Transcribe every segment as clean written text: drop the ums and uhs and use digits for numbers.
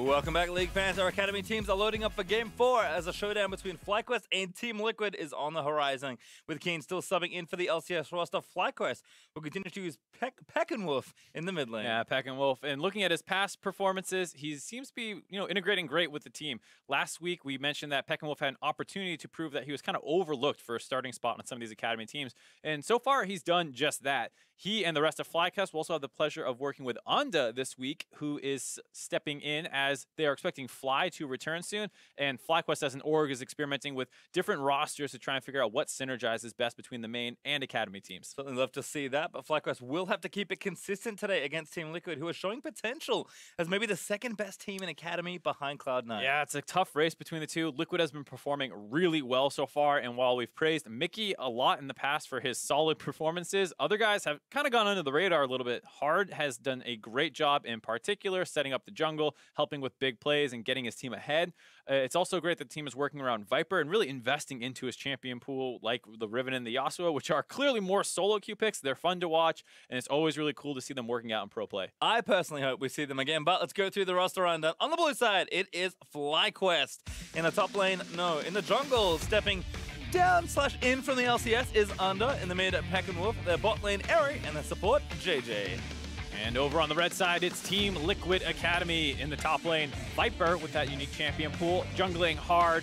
Welcome back, League fans. Our Academy teams are loading up for Game 4 as a showdown between Flyquest and Team Liquid is on the horizon. With Keen still subbing in for the LCS roster, Flyquest will continue to use Pekin Woof in the mid lane. Yeah, Pekin Woof. And looking at his past performances, he seems to be, integrating great with the team. Last week, we mentioned that Pekin Woof had an opportunity to prove that he was kind of overlooked for a starting spot on some of these Academy teams. And so far, he's done just that. He and the rest of Flyquest will also have the pleasure of working with Anda this week, who is stepping in as they are expecting FLYA to return soon. And Flyquest as an org is experimenting with different rosters to try and figure out what synergizes best between the main and Academy teams. Certainly love to see that, but Flyquest will have to keep it consistent today against Team Liquid, who are showing potential as maybe the second best team in Academy behind Cloud9. Yeah, it's a tough race between the two. Liquid has been performing really well so far, and while we've praised Mickey a lot in the past for his solid performances, other guys have kind of gone under the radar a little bit. Hard has done a great job in particular setting up the jungle, helping with big plays and getting his team ahead. It's also great that the team is working around Viper and really investing into his champion pool like the Riven and the Yasuo, which are clearly more solo queue picks. They're fun to watch, and it's always really cool to see them working out in pro play. I personally hope we see them again, but let's go through the roster rundown. On the blue side, it is Flyquest. In the top lane, no. In the jungle, stepping down/in from the LCS is Under. In the mid, Pekin Woof. Their bot lane, Erry, and their support, JayJ. And over on the red side, it's Team Liquid Academy. In the top lane, Viper with that unique champion pool, jungling hard,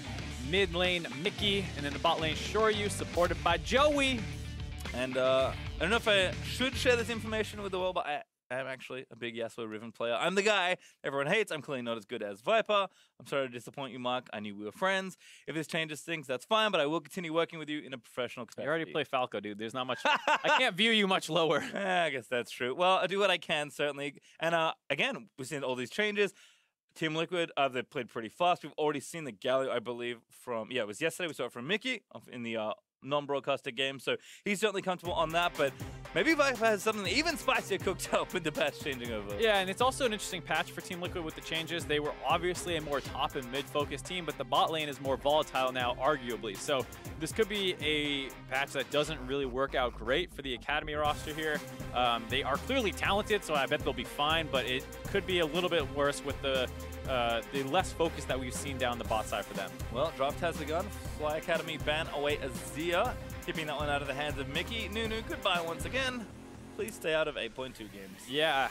mid lane, Mickey, and in the bot lane, Shoryu, supported by Joey. And I don't know if I should share this information with the world, but I am actually a big Yasuo Riven player. I'm the guy everyone hates. I'm clearly not as good as Viper. I'm sorry to disappoint you, Mark. I knew we were friends. If this changes things, that's fine, but I will continue working with you in a professional capacity. You already play Falco, dude. There's not much. I can't view you much lower. I guess that's true. Well, I do what I can, certainly. And again, we've seen all these changes. Team Liquid, they've played pretty fast. We've already seen the Galio, I believe, from, it was yesterday. We saw it from Mickey in the non-broadcaster game, so he's certainly comfortable on that, but maybe Viper has something even spicier cooked up with the patch changing over. Yeah, and it's also an interesting patch for Team Liquid with the changes. They were obviously a more top and mid-focused team, but the bot lane is more volatile now, arguably. So this could be a patch that doesn't really work out great for the Academy roster here. They are clearly talented, so I bet they'll be fine, but it could be a little bit worse with the less focus that we've seen down the bot side for them. Well, draft has begun. Fly Academy ban away Azia, keeping that one out of the hands of Mickey. Nunu, goodbye once again. Please stay out of 8.2 games. Yeah.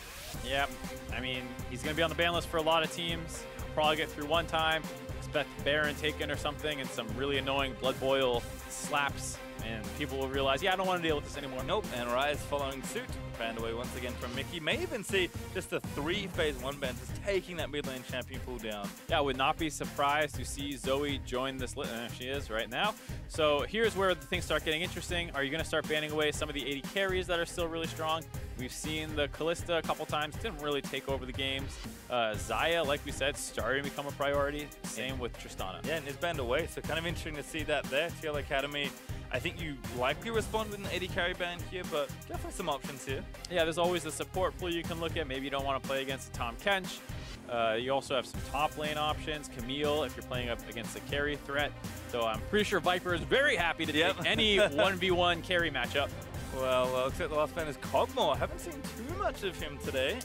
I mean, he's going to be on the ban list for a lot of teams. Probably get through one time. Expect Baron taken or something and some really annoying blood boil slaps. And people will realize, I don't want to deal with this anymore. Nope, and Rise following suit. Banned away once again from Mickey. May even see just a 3 phase 1 ban, just taking that mid lane champion pool down. Yeah, I would not be surprised to see Zoe join this list. She is right now. So here's where things start getting interesting. Are you going to start banning away some of the AD carries that are still really strong? We've seen the Kalista a couple times. Didn't really take over the games. Xayah, like we said, starting to become a priority. Same with Tristana. Yeah, and is banned away. So kind of interesting to see that there. TLA Academy, I think you likely respond with an AD carry ban here, but definitely some options here. Yeah, there's always a support pool you can look at. Maybe you don't want to play against Tom Kench. You also have some top lane options. Camille, if you're playing up against a carry threat. So I'm pretty sure Viper is very happy to take any 1v1 carry matchup. Well, looks like the last man is Cogmore. Haven't seen too much of him today.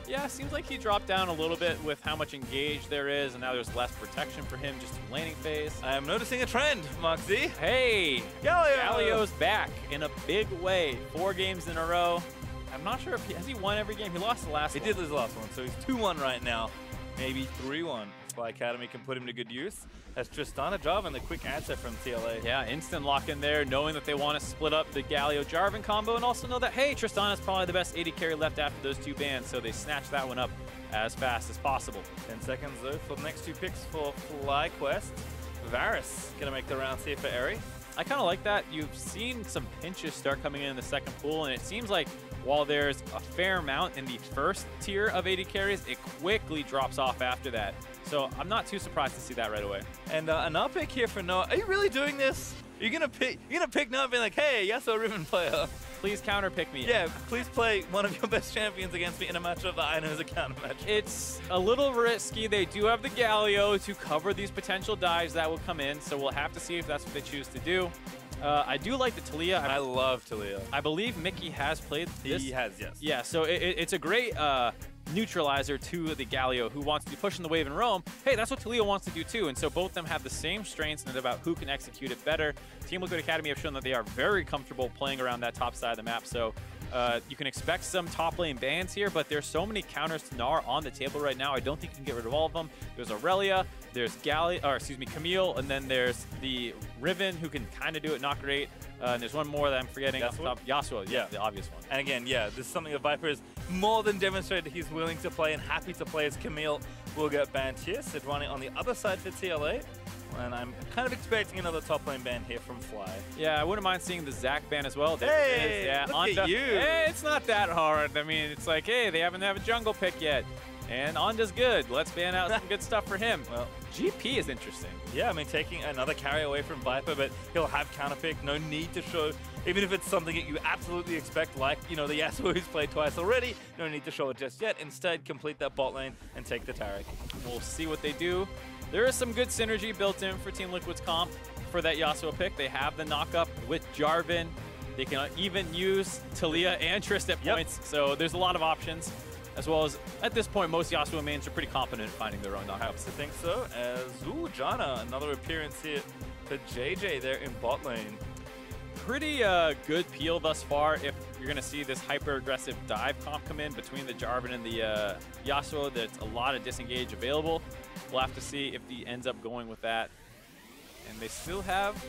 Yeah, seems like he dropped down a little bit with how much engage there is, and now there's less protection for him just in laning phase. I am noticing a trend, Mark Z. Hey! Galio! Galio's back in a big way. 4 games in a row. I'm not sure if has he won every game. He lost the last one. He did lose the last one, so he's 2-1 right now. Maybe 3-1. Fly Academy can put him to good use. That's Tristana, Jarvan, the quick answer from TLA. Yeah, instant lock in there, knowing that they want to split up the Galio-Jarvan combo, and also know that, hey, Tristana's probably the best AD carry left after those 2 bans, so they snatch that one up as fast as possible. 10 seconds, though, for the next 2 picks for Flyquest. Varus gonna make the rounds here for Erry. I kind of like that. You've seen some pinches start coming in the second pool, and it seems like while there's a fair amount in the first tier of AD carries, it quickly drops off after that. So I'm not too surprised to see that right away. And another pick here for Noah. Are you really doing this? You're gonna pick Noah and be like, hey, Yasuo Riven player. Please counter pick me. Yeah, please play one of your best champions against me in a matchup that I know is a counter match. It's a little risky. They do have the Galio to cover these potential dives that will come in, so we'll have to see if that's what they choose to do. I do like the Taliyah. I love Taliyah. I believe Mickey has played this. He has, yes. Yeah, so it's a great neutralizer to the Galio, who wants to be pushing the wave and roam. Hey, that's what Taliyah wants to do too, and so both of them have the same strengths, and it's about who can execute it better. Team Liquid Academy have shown that they are very comfortable playing around that top side of the map, so you can expect some top lane bans here, but there's so many counters to Gnar on the table right now. I don't think you can get rid of all of them. There's Aurelia, there's Camille, and then there's the Riven, who can kind of do it, not great. And there's one more that I'm forgetting off the top. Yasuo, yeah, the obvious one. And again, yeah, this is something that Viper has more than demonstrated he's willing to play and happy to play, as Camille will get banned here. Sidwani on the other side for TLA. And I'm kind of expecting another top lane ban here from FLYA. Yeah, I wouldn't mind seeing the Zac ban as well. There hey, it is. Yeah, look at you. Hey, it's not that hard. I mean, it's like, hey, they haven't have a jungle pick yet. And Onda's good. Let's ban out some good stuff for him. Well, GP is interesting. Yeah, I mean, taking another carry away from Viper, but he'll have counter pick. No need to show, even if it's something that you absolutely expect, like, you know, the Yasuo who's played twice already. No need to show it just yet. Instead, complete that bot lane and take the Taric. We'll see what they do. There is some good synergy built in for Team Liquid's comp for that Yasuo pick. They have the knockup with Jarvan. They can even use Taliyah and Trist at points, so there's a lot of options. As well as, at this point, most Yasuo mains are pretty confident in finding their own knockouts. I think so, as Janna, another appearance here for JayJ there in bot lane. Pretty good peel thus far. If you're going to see this hyper-aggressive dive comp come in between the Jarvan and the Yasuo, there's a lot of disengage available. We'll have to see if he ends up going with that. And they still have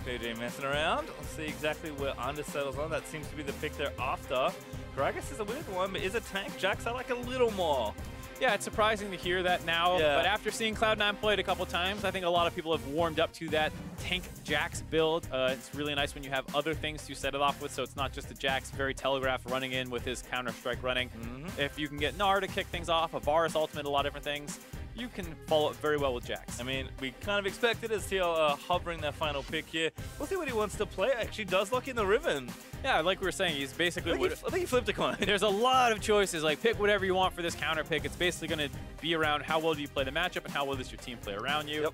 JayJ messing around. Let's see exactly where Under settles on. That seems to be the pick they're after. Gragas is a weird one, but is a tank. Jax I like a little more. Yeah, it's surprising to hear that now, but after seeing Cloud9 play it a couple times, I think a lot of people have warmed up to that tank Jax build. It's really nice when you have other things to set it off with, so it's not just a Jax very telegraphed running in with his Counter-Strike running. If you can get Gnar to kick things off, a Varus ultimate, a lot of different things, you can follow it very well with Jax. I mean, we kind of expected as TL hovering their final pick here. We'll see what he wants to play. Actually does lock in the Riven. Yeah, like we were saying, he's basically... I think he flipped a coin. There's a lot of choices. Like, pick whatever you want for this counter pick. It's basically going to be around how well do you play the matchup and how well does your team play around you.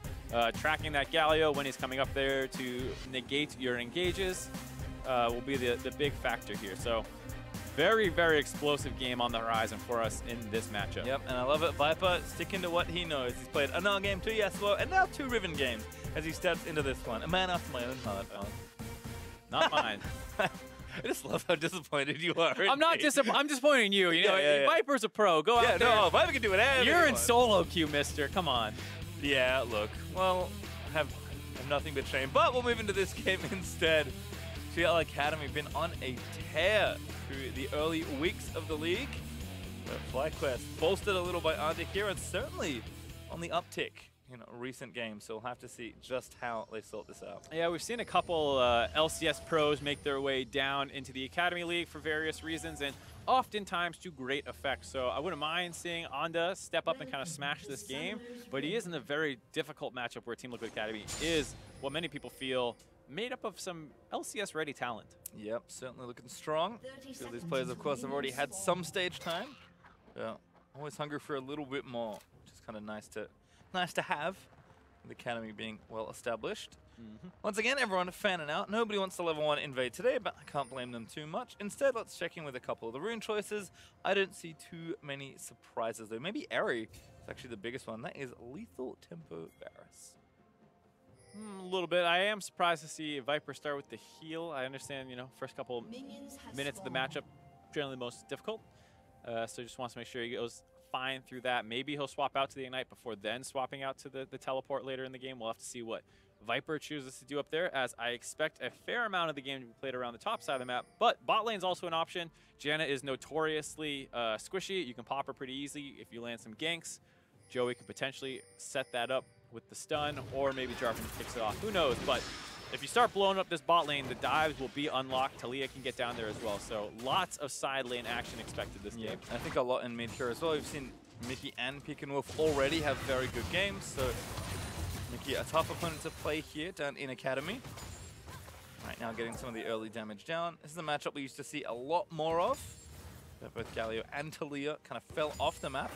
Tracking that Galio when he's coming up there to negate your engages will be the big factor here. So, very, very explosive game on the horizon for us in this matchup. Yep, and I love it. Viper sticking to what he knows. He's played a Gnar game, 2 Yasuo, and now 2 Riven games as he steps into this one. A man after my own heart. Not mine. I just love how disappointed you are. I'm not disappointed. I'm disappointed in you. You know, Viper's a pro. Go out there. No, Viper can do whatever. You're in solo queue, mister. Come on. Yeah, look. Well, I have nothing but shame. But we'll move into this game instead. TL Academy been on a tear through the early weeks of the league. But Flyquest bolstered a little by Arctic here, and certainly on the uptick in recent games, so we'll have to see just how they sort this out. Yeah, we've seen a couple LCS pros make their way down into the Academy League for various reasons, and oftentimes to great effect. So I wouldn't mind seeing Onda step up and kind of smash this game, but he is in a very difficult matchup where Team Liquid Academy is what many people feel made up of some LCS-ready talent. Yep, certainly looking strong. So these players, of course, have already had some stage time. Yeah, always hungry for a little bit more, which is kind of nice to have. The Academy being well established. Once again, everyone fanning out. Nobody wants to level 1 invade today, but I can't blame them too much. Instead, let's check in with a couple of the rune choices. I don't see too many surprises, though. Maybe Erry is actually the biggest one. That is Lethal Tempo Varus. A little bit. I am surprised to see Viper start with the heal. I understand, first couple minutes of the matchup, generally the most difficult. So just wants to make sure he goes fine through that. Maybe he'll swap out to the Ignite before then swapping out to the teleport later in the game. We'll have to see what Viper chooses to do up there, as I expect a fair amount of the game to be played around the top side of the map. But bot lane's also an option. Janna is notoriously squishy. You can pop her pretty easy if you land some ganks. Joey could potentially set that up with the stun, or maybe Jarvan kicks it off. Who knows? But if you start blowing up this bot lane, the dives will be unlocked. Taliyah can get down there as well. So lots of side lane action expected this game. I think a lot in mid here as well. We've seen Mickey and Pekin Woof already have very good games. So Mickey, a tough opponent to play here down in Academy. Right now getting some of the early damage down. This is a matchup we used to see a lot more of. Both Galio and Taliyah kind of fell off the map.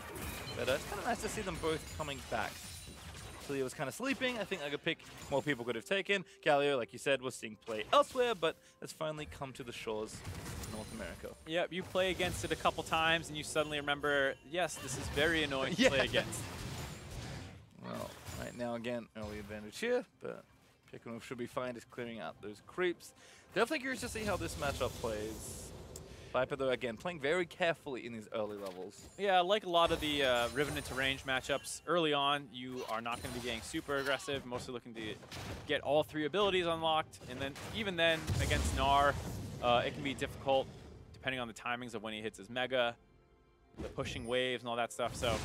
But it's kind of nice to see them both coming back. Taliyah was kind of sleeping. I think like a pick more people could have taken. Galio, like you said, was seeing play elsewhere, but has finally come to the shores of North America. Yep, you play against it a couple times, and you suddenly remember, yes, this is very annoying to play against. Well, right now, again, early advantage here, but Pekin should be fine just clearing out those creeps. Definitely curious to see how this matchup plays. Viper, though, again, playing very carefully in these early levels. Yeah, like a lot of the Riven into range matchups, early on, you are not going to be getting super aggressive, mostly looking to get all 3 abilities unlocked. And then, even then, against Gnar, it can be difficult, depending on the timings of when he hits his Mega, the pushing waves and all that stuff. So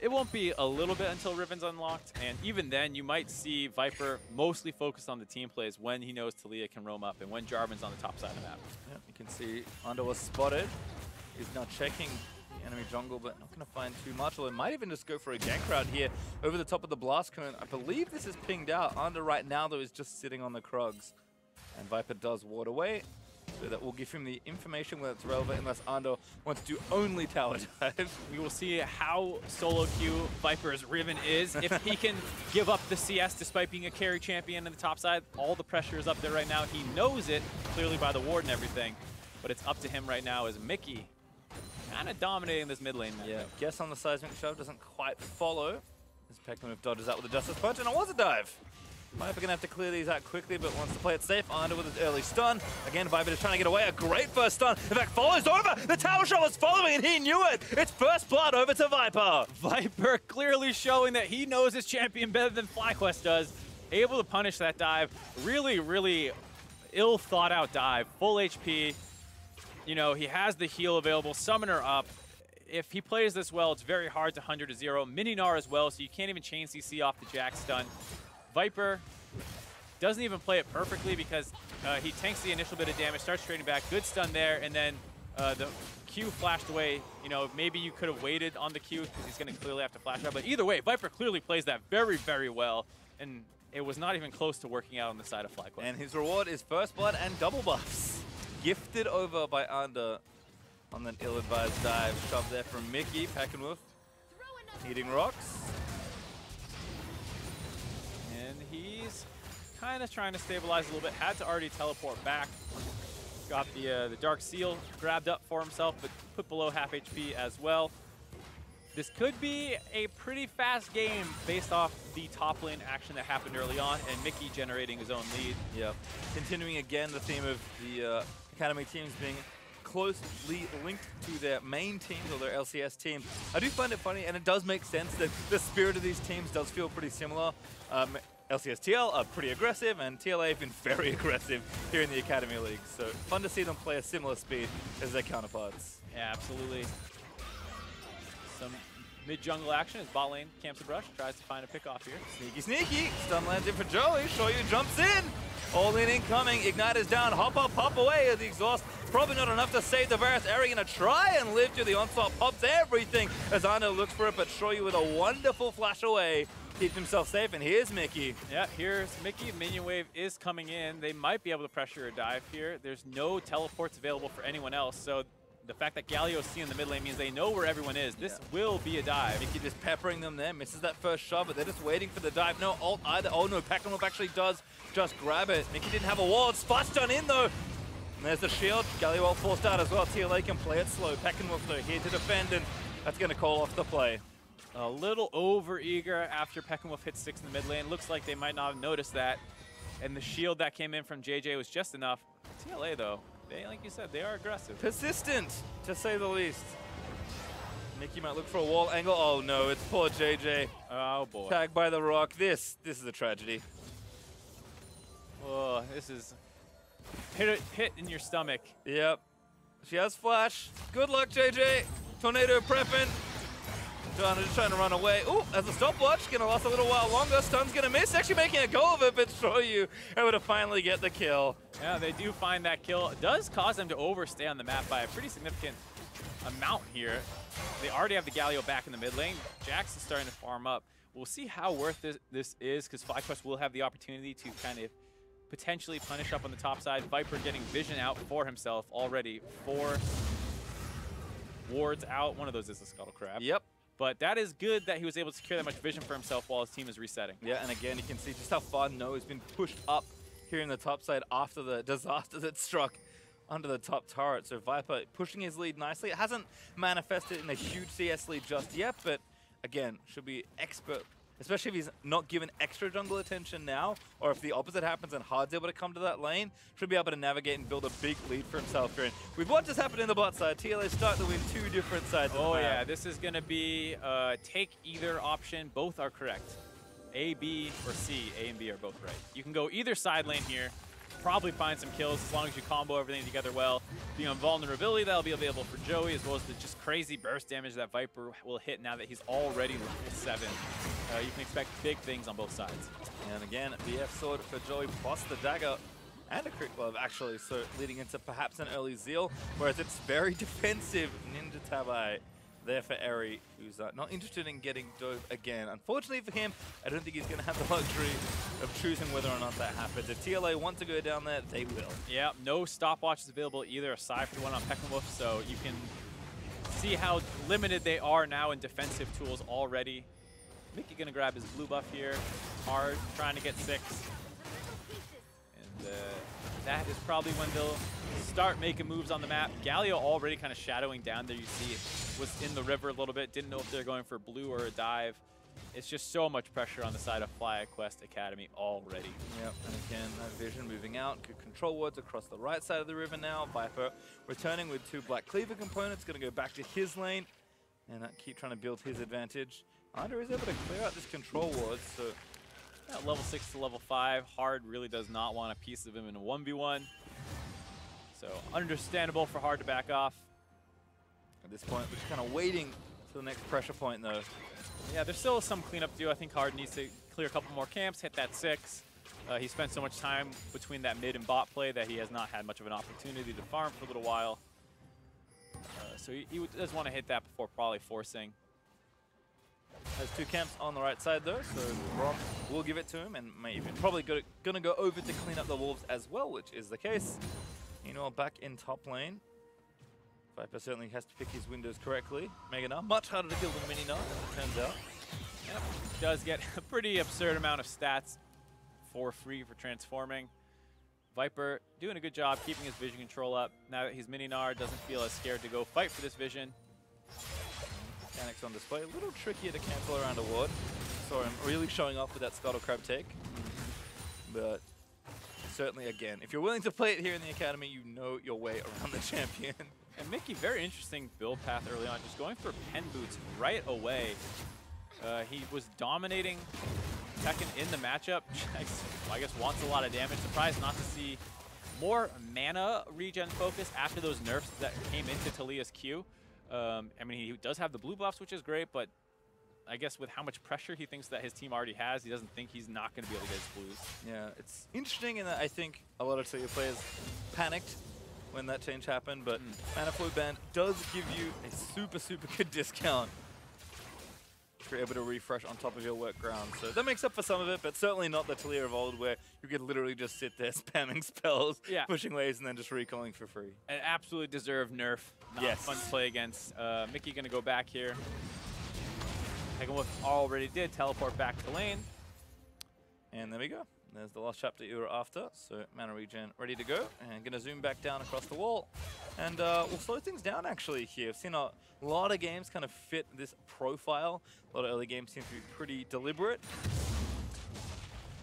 it won't be a little bit until Riven's unlocked, and even then, you might see Viper mostly focused on the team plays when he knows Taliyah can roam up and when Jarvan's on the top side of the map. Yep, you can see Under was spotted. He's now checking the enemy jungle, but not going to find too much. Or might even just go for a gank route here over the top of the blast cone. I believe this is pinged out. Under right now, though, is just sitting on the Krugs. And Viper does ward away. So that will give him the information whether it's relevant, unless Ando wants to do only tower dive. We will see how solo queue Viper's Riven is. If he can give up the CS despite being a carry champion on the top side, all the pressure is up there right now. He knows it, clearly by the ward and everything, but it's up to him right now as Mickey kind of dominating this mid lane. Yeah, guess on the seismic shove doesn't quite follow. As Pekin dodges out with a Justice Punch, and it was a dive. Viper gonna have to clear these out quickly, but wants to play it safe. Under with his early stun. Again, Viper just trying to get away. A great first stun. In fact, follows over. The tower shot was following, and he knew it. It's first blood over to Viper. Viper clearly showing that he knows his champion better than Flyquest does. Able to punish that dive. Really, really ill thought out dive. Full HP. You know, he has the heal available. Summoner up. If he plays this well, it's very hard to 100-0. Mini Gnar as well, so you can't even chain CC off the Jack stun. Viper doesn't even play it perfectly because he tanks the initial bit of damage, starts trading back, good stun there, and then the Q flashed away. You know, maybe you could have waited on the Q because he's going to clearly have to flash out. But either way, Viper clearly plays that very, very well, and it was not even close to working out on the side of Flyquest. And his reward is first blood and double buffs. Gifted over by Under on an ill-advised dive. Shove there from Mickey. Pekin eating rocks. And he's kind of trying to stabilize a little bit. Had to already teleport back. Got the Dark Seal grabbed up for himself, but put below half HP as well. This could be a pretty fast game based off the top lane action that happened early on and Mickey generating his own lead. Yep. Continuing again the theme of the Academy teams being closely linked to their main teams or their LCS teams. I do find it funny, and it does make sense that the spirit of these teams does feel pretty similar. LCS TL are pretty aggressive, and TLA have been very aggressive here in the Academy League. So fun to see them play a similar speed as their counterparts. Yeah, absolutely. Some mid-jungle action as bot lane camps a brush, tries to find a pick-off here. Sneaky, sneaky. Stun lands in for Joey. Shoryu jumps in. All in incoming. Ignite is down. Hop up, hop away at the exhaust. Probably not enough to save the Varus. Erry gonna try and live through the onslaught. Pops everything as Arno looks for it, but Shoryu with a wonderful flash away. Keeps himself safe, and here's Mickey. Yeah, here's Mickey. Minion wave is coming in. They might be able to pressure a dive here. There's no teleports available for anyone else, so the fact that Galio is seeing the mid lane means they know where everyone is. This will be a dive. Mickey just peppering them there, misses that first shot, but they're just waiting for the dive. No ult either. Oh no, Pekin actually does just grab it. Mickey didn't have a wall. Spot's done in though. And there's the shield. Galio ult forced out as well. TLA can play it slow. Pekin though here to defend, and that's going to call off the play. A little over-eager after Pekin hits 6 in the mid lane. Looks like they might not have noticed that. And the shield that came in from JayJ was just enough. TLA though, they, like you said, they are aggressive. Persistent, to say the least. Mickey might look for a wall angle. Oh no, it's poor JayJ. Oh boy. Tagged by the rock. This is a tragedy. Oh, this is hit in your stomach. Yep. She has flash. Good luck, JayJ. Tornado prepping. Janna just trying to run away. Ooh, as a stopwatch, gonna last a little while longer. Stun's gonna miss. Actually making a go of it, but Shoryu able to finally get the kill. Yeah, they do find that kill. It does cause them to overstay on the map by a pretty significant amount here. They already have the Galio back in the mid lane. Jax is starting to farm up. We'll see how worth this is, because Flyquest will have the opportunity to kind of potentially punish up on the top side. Viper getting vision out for himself already. 4 wards out. One of those is a Scuttle Crab. Yep. But that is good that he was able to secure that much vision for himself while his team is resetting. Yeah, and again, you can see just how far No has been pushed up here in the top side after the disaster that struck under the top turret. So Viper pushing his lead nicely. It hasn't manifested in a huge CS lead just yet, but again, should be expert, especially if he's not given extra jungle attention now, or if the opposite happens and Hard's able to come to that lane, should be able to navigate and build a big lead for himself here. And we've watched this happen in the bot side. TLA start to win 2 different sides of the map. Yeah, this is going to be take either option. Both are correct. A, B, or C. A and B are both right. You can go either side lane here. Probably find some kills as long as you combo everything together well. The invulnerability that'll be available for Joey, as well as the just crazy burst damage that Viper will hit now that he's already level 7. You can expect big things on both sides. And again, BF sword for Joey plus the dagger and a crit glove actually, so leading into perhaps an early Zeal, whereas it's very defensive Ninja Tabai there for Erry, who's not interested in getting dove again. Unfortunately for him, I don't think he's going to have the luxury of choosing whether or not that happens. If TLA want to go down there, they will. Yeah, no stopwatches available either, aside from the one on Pekin, so you can see how limited they are now in defensive tools already. Mickey going to grab his blue buff here. Hard, trying to get 6. And that is probably when they'll start making moves on the map. Galio already kind of shadowing down there. You see it was in the river a little bit. Didn't know if they're going for blue or a dive. It's just so much pressure on the side of Flyquest Academy already. Yep, and again, that vision moving out. Good control wards across the right side of the river now. Viper returning with 2 Black Cleaver components. Going to go back to his lane and keep trying to build his advantage. Under is able to clear out this control ward, so level 6 to level 5. Hard really does not want a piece of him in a 1v1. So understandable for Hard to back off. At this point, we're just kind of waiting for the next pressure point, though. Yeah, there's still some cleanup to do. I think Hard needs to clear a couple more camps, hit that 6. He spent so much time between that mid and bot play that he has not had much of an opportunity to farm for a little while. So he does want to hit that before probably forcing. Has 2 camps on the right side, though, so Rob will give it to him, and may even probably going to go over to clean up the wolves as well, which is the case. Meanwhile, back in top lane, Viper certainly has to pick his windows correctly. Gnar, much harder to kill than Mini Gnar, as it turns out. Yep, does get a pretty absurd amount of stats for free for transforming. Viper doing a good job keeping his vision control up. Now that he's Mini Gnar, doesn't feel as scared to go fight for this vision. Mechanics on display, a little trickier to cancel around a ward. Saw him really showing off with that Scuttle Crab take. But certainly, again, if you're willing to play it here in the Academy, you know your way around the champion. And Mickey, very interesting build path early on, just going for pen boots right away. He was dominating Pekin in the matchup. I guess wants a lot of damage. Surprised not to see more mana regen focus after those nerfs that came into Taliyah's Q. I mean, he does have the blue buffs, which is great, but I guess with how much pressure he thinks that his team already has, he doesn't think he's not going to be able to get his blues. Yeah, it's interesting in that I think a lot of Taliyah players panicked when that change happened, but Mana Flow Band does give you a super, super good discount if you're able to refresh on top of your work ground. So that makes up for some of it, but certainly not the Taliyah of old where you could literally just sit there spamming spells, pushing waves, and then just recalling for free. An absolutely deserved nerf. Not fun to play against. Mickey going to go back here. Pekin Woof already did teleport back to lane. And there we go. There's the last chapter you were after. So mana regen ready to go. And going to zoom back down across the wall. And we'll slow things down actually here. I've seen a lot of games kind of fit this profile. A lot of early games seem to be pretty deliberate.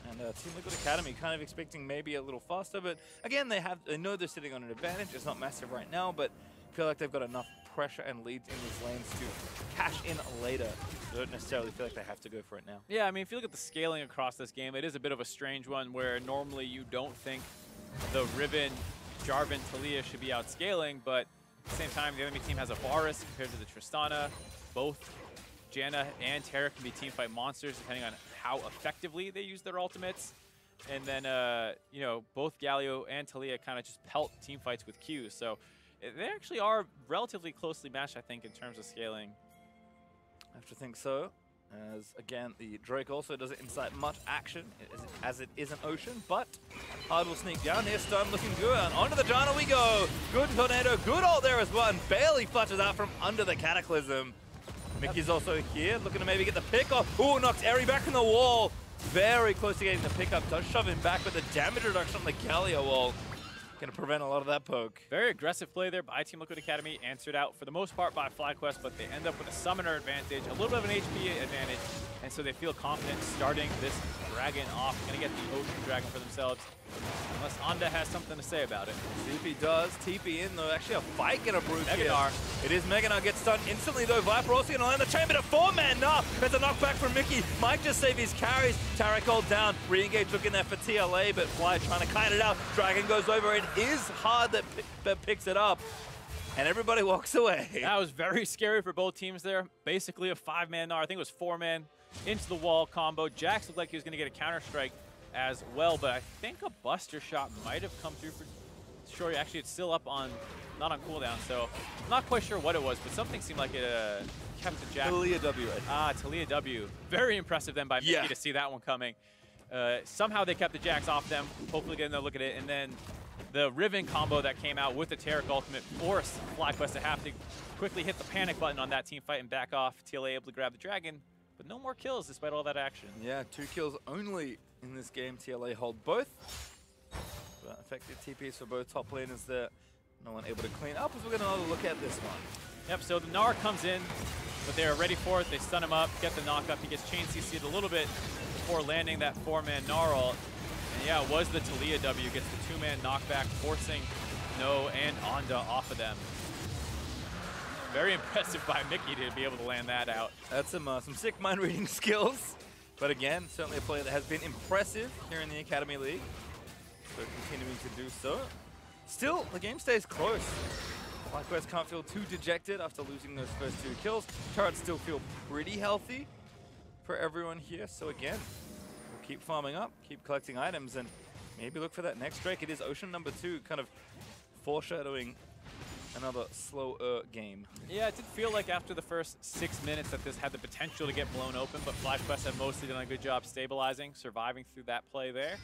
And Team Liquid Academy kind of expecting maybe a little faster. But again, they know they're sitting on an advantage. It's not massive right now, but I feel like they've got enough pressure and leads in these lanes to cash in later. They don't necessarily feel like they have to go for it now. Yeah, I mean, if you look at the scaling across this game, it is a bit of a strange one where normally you don't think the Riven, Jarvan, Taliyah should be outscaling, but at the same time, the enemy team has a Varus compared to the Tristana. Both Janna and Taric can be teamfight monsters depending on how effectively they use their ultimates. And then, you know, both Galio and Taliyah kind of just pelt teamfights with Qs. So they actually are relatively closely matched, I think, in terms of scaling. I have to think so. As, again, the Drake also doesn't incite much action, as it is an ocean, but Hard will sneak down here. Stun looking good, and onto the Janna we go. Good tornado, good ult there as well, and barely flushes out from under the Cataclysm. Mickey's also here, looking to maybe get the pick off. Ooh, knocks Erry back in the wall. Very close to getting the pickup. Does shove him back with the damage reduction on the Galio wall. Going to prevent a lot of that poke. Very aggressive play there by Team Liquid Academy, answered out for the most part by Flyquest, but they end up with a summoner advantage, a little bit of an HP advantage, and so they feel confident starting this dragon off. Going to get the Ocean Dragon for themselves, unless Anda has something to say about it. TP does. TP in, though. Actually, a fight going to brew here. Gnar. It is Gnar gets stunned instantly, though. Viper also going to land the chain, but a 4-man Gnar. There's a knockback from Mickey. Mike just saved his carries. Taric hold down. Re-engage looking there for TLA, but Fly trying to kite it out. Dragon goes over. It is hard that picks it up, and everybody walks away. That was very scary for both teams there. Basically a 5-man Gnar. I think it was 4-man into the wall combo. Jax looked like he was going to get a counter strike as well, but I think a buster shot might have come through for Shoryu. Actually, it's still up on, not on cooldown, so I'm not quite sure what it was, but something seemed like it kept the Jax. Taliyah W. Taliyah W. Very impressive then by Mickey to see that one coming. Somehow they kept the Jax off them. Hopefully getting a look at it, and then the Riven combo that came out with the Taric ultimate forced Flyquest to have to quickly hit the panic button on that team fight and back off. TLA able to grab the dragon, but no more kills despite all that action. Yeah, 2 kills only in this game. TLA hold both. But effective TPs for both top laners there. No one able to clean up as we're going to another look at this one. Yep, so the Gnar comes in, but they're ready for it. They stun him up, get the knock up. He gets chain CC'd a little bit before landing that 4-man Gnar ult. And yeah, it was the Taliyah W, gets the 2-man knockback, forcing No and Anda off of them. Very impressive by Mickey to be able to land that out. That's some sick mind reading skills. But again, certainly a player that has been impressive here in the Academy League. So continuing to do so. Still, the game stays close. Flyquest can't feel too dejected after losing those first 2 kills. Turrets still feel pretty healthy for everyone here. So again, we'll keep farming up, keep collecting items, and maybe look for that next Drake. It is Ocean number 2, kind of foreshadowing another slower game. Yeah, it did feel like after the first 6 minutes that this had the potential to get blown open, but Flyquest have mostly done a good job stabilizing, surviving through that play there.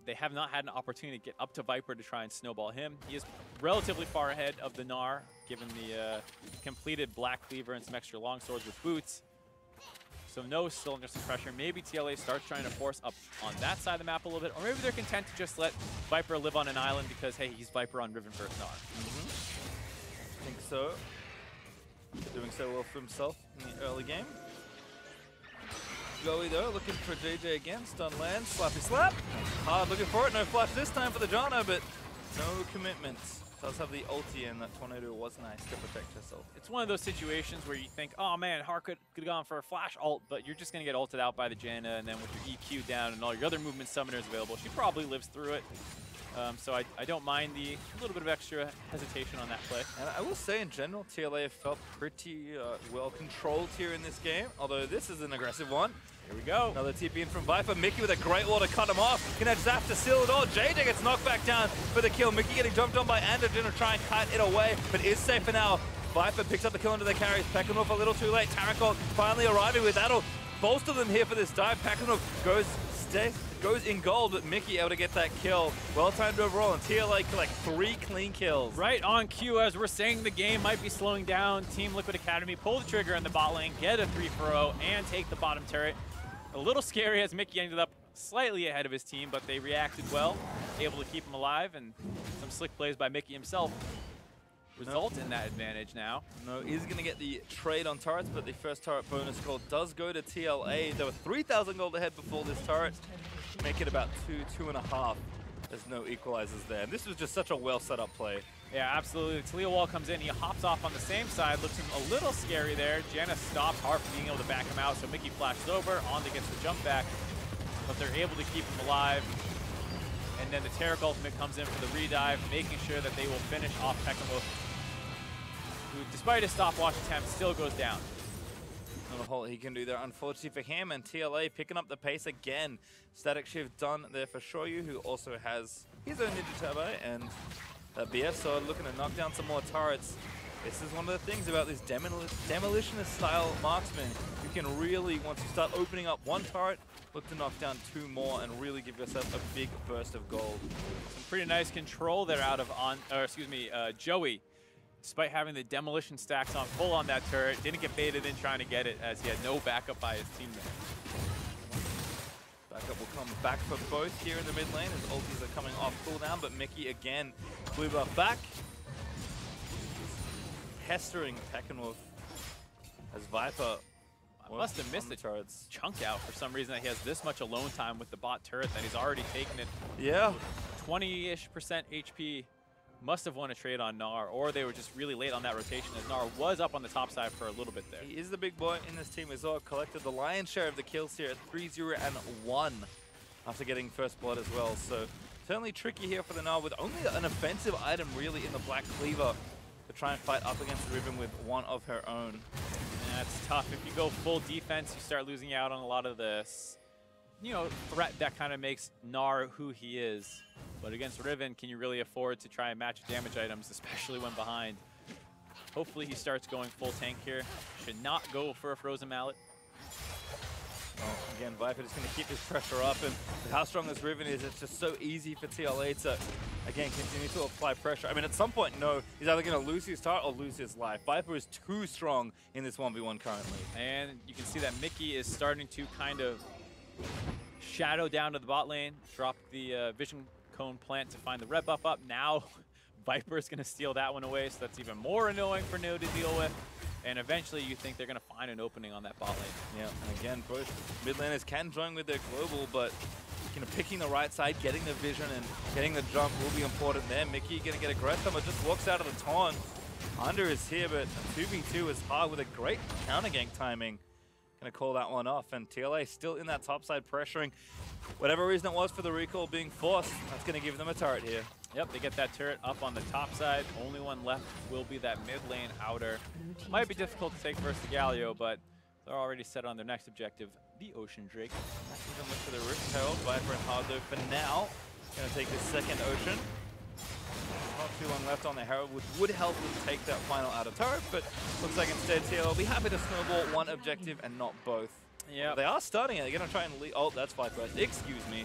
They have not had an opportunity to get up to Viper to try and snowball him. He is relatively far ahead of the Gnar, given the completed Black Cleaver and some extra longswords with boots. So no, still under some pressure. Maybe TLA starts trying to force up on that side of the map a little bit, or maybe they're content to just let Viper live on an island because, hey, he's Viper on Riven first Gnar. I think so. Doing so well for himself in the early game. Joey though, looking for JayJ again. Stun land, slappy slap. Hard looking for it, no flash this time for the Janna, but no commitments. Does have the ulti, and that tornado was nice to protect herself. It's one of those situations where you think, oh man, Hart could have gone for a flash ult, but you're just going to get ulted out by the Janna, and then with your EQ down and all your other movement summoners available, she probably lives through it. So I don't mind the little bit of extra hesitation on that play. And I will say in general, TLA have felt pretty well controlled here in this game, although this is an aggressive one. Here we go. Another TP in from Viper. Mickey with a great wall to cut him off. Gonna zap to seal it all. JayJ gets knocked back down for the kill. Mickey getting jumped on by Anda, gonna try and cut it away, but is safe for now. Viper picks up the kill into the carries. Pekin a little too late. Taric finally arriving with that'll bolster them here for this dive. Pekin goes in gold, but Mickey able to get that kill. Well timed overall, and TLA collect 3 clean kills. Right on cue, as we're saying the game might be slowing down. Team Liquid Academy pull the trigger in the bot lane, get a 3-for-0, and take the bottom turret. A little scary as Mickey ended up slightly ahead of his team, but they reacted well, able to keep him alive, and some slick plays by Mickey himself result in that advantage now. No, he's going to get the trade on turrets, but the first turret bonus gold does go to TLA. There were 3,000 gold ahead before this turret. Make it about 2.5. There's no equalizers there. And this was just such a well set up play. Yeah, absolutely. The Taliyah wall comes in. He hops off on the same side. Looks him a little scary there. Janna stops Hart from being able to back him out, so Mickey flashes over. Anda gets the jump back, but they're able to keep him alive. And then the Taric ultimate comes in for the redive, making sure that they will finish off Pekin, who, despite his stopwatch attempt, still goes down. Not a whole he can do there, unfortunately for him, and TLA picking up the pace again. Static shift done there for Shoryu, who also has his own Ninja Turbo, and that BF sword looking to knock down some more turrets. This is one of the things about this demolitionist style marksman. You can really, once you start opening up one turret, look to knock down 2 more and really give yourself a big burst of gold. Some pretty nice control there out of Joey. despite having the demolition stacks on full on that turret, didn't get baited in trying to get it as he had no backup by his teammate. Backup will come back for both here in the mid lane as ultis are coming off cooldown, but Mickey again, blue buff back. Pestering Pekin as Viper. I must have missed the turrets. Chunk out for some reason that he has this much alone time with the bot turret that he's already taken it. Yeah. 20-ish% HP. Must have won a trade on Gnar, or they were just really late on that rotation as Gnar was up on the top side for a little bit there. He is the big boy in this team as well. Collected the lion's share of the kills here at 3-0-1 after getting first blood as well. So certainly tricky here for the Gnar with only an offensive item really in the Black Cleaver to try and fight up against the Riven with one of her own. That's tough. If you go full defense, you start losing out on a lot of this, threat that kind of makes Gnar who he is. But against Riven, can you really afford to try and match damage items, especially when behind? Hopefully he starts going full tank here. Should not go for a Frozen Mallet. Well, again, Viper is going to keep this pressure up, and with how strong this Riven is, it's just so easy for TLA to, again, continue to apply pressure. I mean, at some point, no, he's either going to lose his turret or lose his life. Viper is too strong in this 1v1 currently. And you can see that Mickey is starting to kind of shadow down to the bot lane, drop the Vision Cone plant to find the red buff up. Now, Viper is going to steal that one away, so that's even more annoying for No to deal with. And eventually you think they're going to find an opening on that bot lane. Yeah, and again, both mid laners can join with their global, but picking the right side, getting the vision, and getting the jump will be important there. Mickey going to get aggressive, but just walks out of the taunt. Under is here, but 2v2 is hard with a great counter gank timing. Going to call that one off, and TLA still in that top side pressuring. Whatever reason it was for the recall being forced, that's going to give them a turret here. Yep, they get that turret up on the top side. Only one left will be that mid lane outer. Might be difficult to take versus the Galio, but they're already set on their next objective, the Ocean Drake. Even look for the Rift Herald. Viper and Hard though for now. Going to take this second Ocean. Not too long left on the Herald, which would help them take that final outer turret, but looks like instead TL will be happy to snowball one objective and not both. Yeah, they are starting it. They're going to try and lead. Oh, that's Flyquest. Excuse me.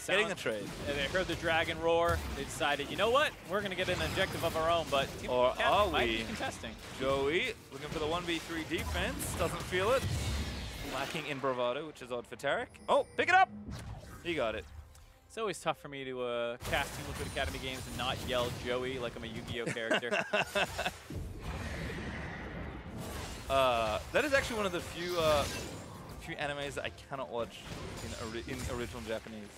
Getting the trade. They heard the dragon roar. They decided, you know what? We're going to get an objective of our own, but Team Pekin might be contesting. Joey looking for the 1v3 defense. Doesn't feel it. Lacking in bravado, which is odd for Taric. Oh, pick it up. He got it. It's always tough for me to cast Team Liquid Academy games and not yell Joey like I'm a Yu-Gi-Oh character. That is actually one of the few animes that I cannot watch in original Japanese.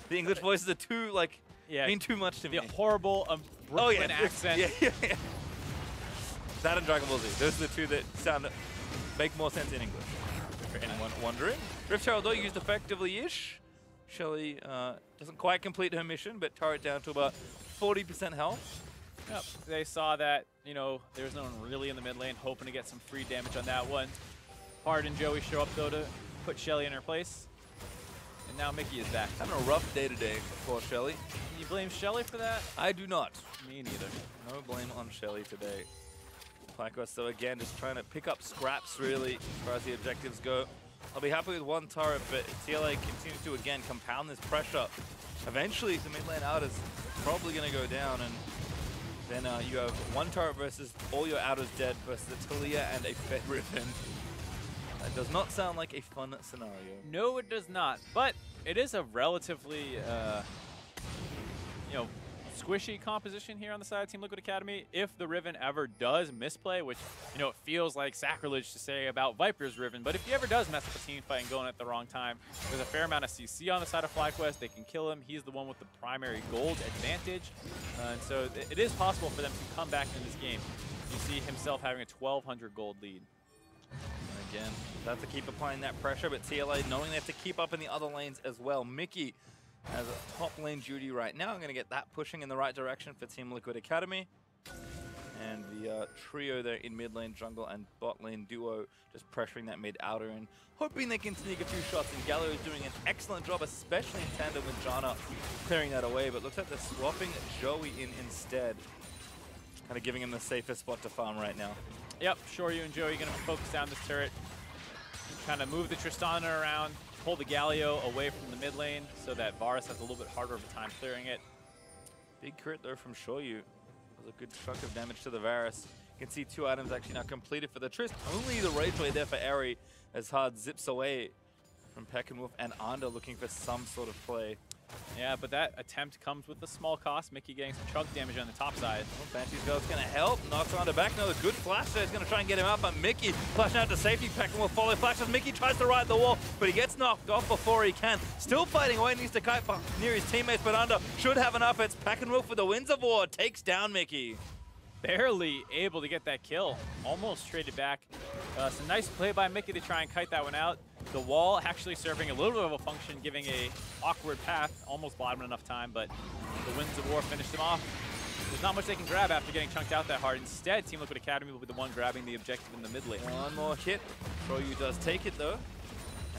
The English voices are too, mean too much to me. The horrible Brooklyn accent. Yeah. That and Dragon Ball Z. Those are the two that make more sense in English. For anyone wondering. Rift Herald though used effectively-ish. Shelly doesn't quite complete her mission, but turret down to about 40% health. Yep. They saw that, there's no one really in the mid lane, hoping to get some free damage on that one. Hard and Joey show up though to put Shelly in her place. And now Mickey is back. Having a rough day today for Shelly. Can you blame Shelly for that? I do not. Me neither. No blame on Shelly today. Flyquest though again just trying to pick up scraps really as far as the objectives go. I'll be happy with one turret, but TLA continues to again compound this pressure. Eventually the mid lane out is probably going to go down, and then you have one turret versus all your outers dead versus a Taliyah and a Fed Riven. That does not sound like a fun scenario. No, it does not. But it is a relatively, squishy composition here on the side of Team Liquid Academy. If the Riven ever does misplay, which, it feels like sacrilege to say about Viper's Riven, but if he ever does mess up a team fight and going at the wrong time, there's a fair amount of CC on the side of Flyquest. They can kill him. He's the one with the primary gold advantage. And so it is possible for them to come back in this game. You see himself having a 1,200 gold lead. Again, they have to keep applying that pressure, but TLA knowing they have to keep up in the other lanes as well. Mickey has a top lane duty right now. I'm going to get that pushing in the right direction for Team Liquid Academy. And the trio there in mid lane, jungle, and bot lane duo just pressuring that mid outer and hoping they can sneak a few shots. And Galio is doing an excellent job, especially in tandem with Janna clearing that away. But looks like they're swapping Joey in instead. Kind of giving him the safest spot to farm right now. Yep, Shoryu and Joey going to focus down this turret. Kind of move the Tristana around, pull the Galio away from the mid lane so that Varus has a little bit harder of a time clearing it. Big crit though from Shoryu. Was a good chunk of damage to the Varus. You can see 2 items actually now completed for the Trist. Only the Rage Blade there for Erry as Hard zips away from Pekin, Woof, and Anda looking for some sort of play. Yeah, but that attempt comes with a small cost. Mickey getting some chunk damage on the top side. Well, Banshee's Girl's going to help. Knocks Anda back. Another good flash there. He's going to try and get him out, but Mickey flashing out to safety. Pekin will follow flashes. Mickey tries to ride the wall, but he gets knocked off before he can. Still fighting away. Needs to kite near his teammates, but Anda should have enough. It's Pekin Woof with the Winds of War. Takes down Mickey. Barely able to get that kill. Almost traded back. Some nice play by Mickey to try and kite that one out. The wall actually serving a little bit of a function, giving a awkward path. Almost bought him enough time, but the Winds of War finished him off. There's not much they can grab after getting chunked out that hard. Instead, Team Liquid Academy will be the one grabbing the objective in the mid lane. One more hit. Shoryu does take it though.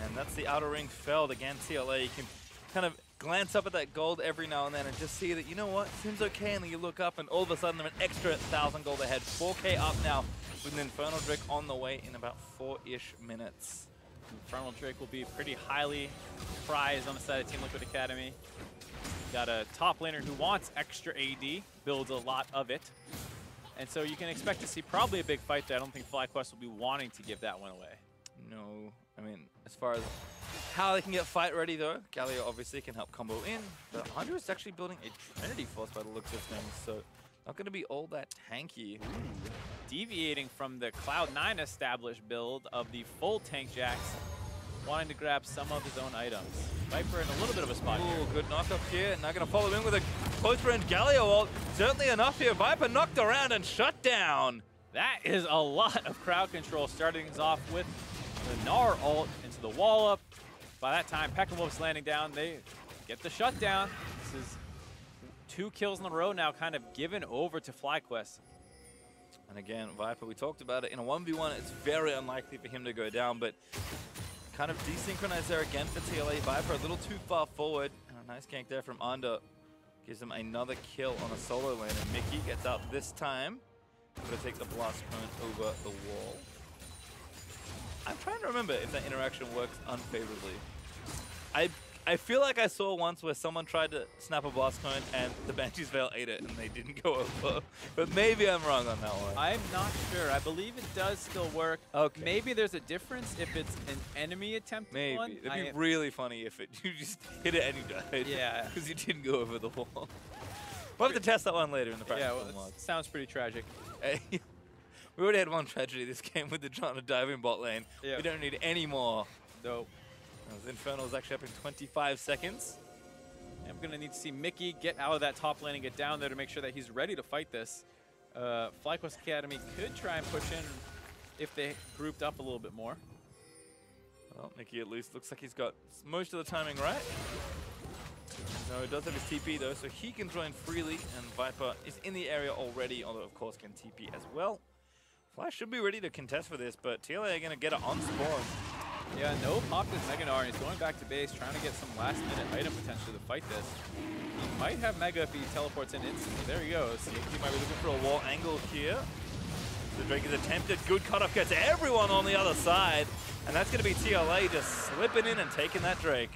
And that's the outer ring felled. Again, TLA, you can kind of glance up at that gold every now and then and just see that, you know what, seems okay, and then you look up and all of a sudden they're an extra 1,000 gold ahead. 4K up now with an Infernal Drake on the way in about 4-ish minutes. Infernal Drake will be pretty highly prized on the side of Team Liquid Academy. Got a top laner who wants extra AD, builds a lot of it. And so you can expect to see probably a big fight there. I don't think Flyquest will be wanting to give that one away. No, I mean, as far as how they can get fight ready though, Galio obviously can help combo in, but Andre is actually building a Trinity Force by the looks of things, so not going to be all that tanky. Ooh. Deviating from the Cloud9 established build of the full tank jacks, wanting to grab some of his own items. Viper in a little bit of a spot here. Ooh, good knock up here. Now going to follow in with a close range Galio ult. Certainly enough here. Viper knocked around and shut down. That is a lot of crowd control, starting things off with the Gnar ult into the wall up. By that time, Pekin Wolf's landing down. They get the shutdown. This is 2 kills in a row now, kind of given over to Flyquest. And again, Viper, we talked about it. In a 1v1, it's very unlikely for him to go down, but kind of desynchronized there again for TLA. Viper a little too far forward. And a nice gank there from Anda. Gives him another kill on a solo lane. And Mickey gets out this time. Going to take the blast cone over the wall. I'm trying to remember if that interaction works unfavorably. I feel like I saw once where someone tried to snap a blast cone and the Banshee's Veil ate it and they didn't go over. But maybe I'm wrong on that one. I'm not sure. I believe it does still work. Okay. Maybe there's a difference if it's an enemy attempt. Maybe. One. It'd be really funny if you just hit it and you died. Yeah. Because you didn't go over the wall. We'll have to test that one later in the practical Yeah, mod. sounds pretty tragic. Hey, we already had one tragedy this game with the Janna diving bot lane. Yeah. We don't need any more. Dope. Infernal's actually up in 25 seconds. I'm going to need to see Mickey get out of that top lane and get down there to make sure that he's ready to fight this. Flyquest Academy could try and push in if they grouped up a little bit more. Well, Mickey at least looks like he's got most of the timing right. No, he does have his TP though, so he can join freely, and Viper is in the area already, although of course can TP as well. Fly should be ready to contest for this, but TLA are going to get it on spawn. Yeah, no pop this Mega Gnar, and he's going back to base, trying to get some last-minute item potentially to fight this. He might have Mega if he teleports in instantly. There he goes. He might be looking for a wall angle here. The Drake is attempted. Good cutoff gets everyone on the other side, and that's going to be TLA just slipping in and taking that Drake.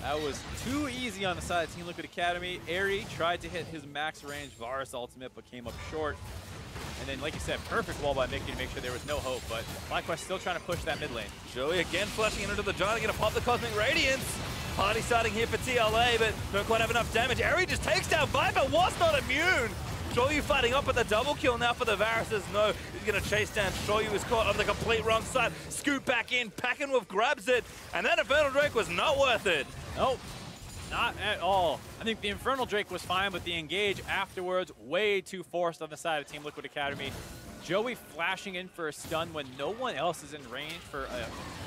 That was too easy on the side of Team Liquid Academy. Erry tried to hit his max range Varus ultimate, but came up short. And then, like you said, perfect wall by Mickey to make sure there was no hope, but Flyquest still trying to push that mid lane. Joey again flashing into the Janna, gonna pop the Cosmic Radiance. Party starting here for TLA, but don't quite have enough damage. Erry just takes down Viper, was not immune. Shoryu fighting up at the double kill now for the Varuses. No, he's gonna chase down. Shoryu is caught on the complete wrong side. Scoop back in, Pekin Woof grabs it, and that Infernal Drake was not worth it. Nope. Not at all. I think the Infernal Drake was fine, but the engage afterwards, way too forced on the side of Team Liquid Academy. Joey flashing in for a stun when no one else is in range for a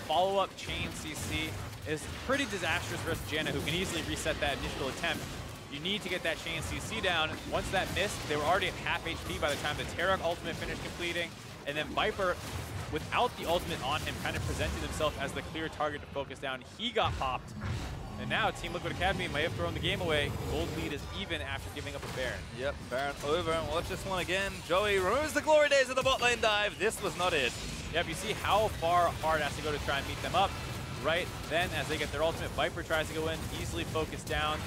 follow-up chain CC is pretty disastrous versus Janna, who can easily reset that initial attempt. You need to get that chain CC down. Once that missed, they were already at half HP by the time the Taric ultimate finished completing, and then Viper, without the ultimate on him, kind of presented himself as the clear target to focus down. He got popped. And now Team Liquid Academy may have thrown the game away. Gold lead is even after giving up a Baron. Yep, Baron over, and watch this one again. Joey removes the glory days of the bot lane dive. This was not it. Yep, you see how far Hard has to go to try and meet them up. Right then, as they get their ultimate, Viper tries to go in, easily focused down.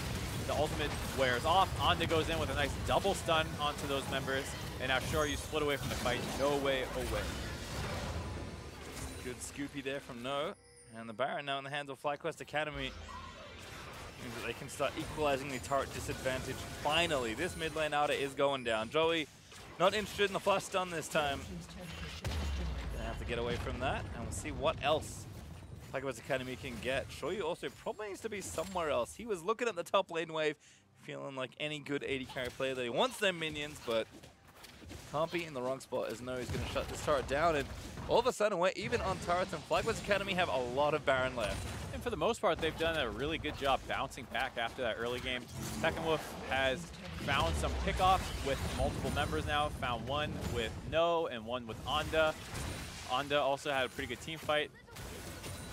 The ultimate wears off. Anda goes in with a nice double stun onto those members. And now Shoryu split away from the fight. No way away. Good scoopy there from No. And the Baron now in the hands of Flyquest Academy. Means that they can start equalizing the turret disadvantage. Finally, this mid lane outer is going down. Joey not interested in the flash stun this time. Gonna have to get away from that, and we'll see what else Flyquest Academy can get. Shoryu also probably needs to be somewhere else. He was looking at the top lane wave, feeling like any good AD carry player that he wants their minions, but can't be in the wrong spot as No is going to shut this turret down. And all of a sudden, we're even on turrets, and Flyquest Academy have a lot of Baron left. And for the most part, they've done a really good job bouncing back after that early game. Pekin Woof has found some pickoffs with multiple members now. Found one with No and one with Anda. Anda also had a pretty good team fight.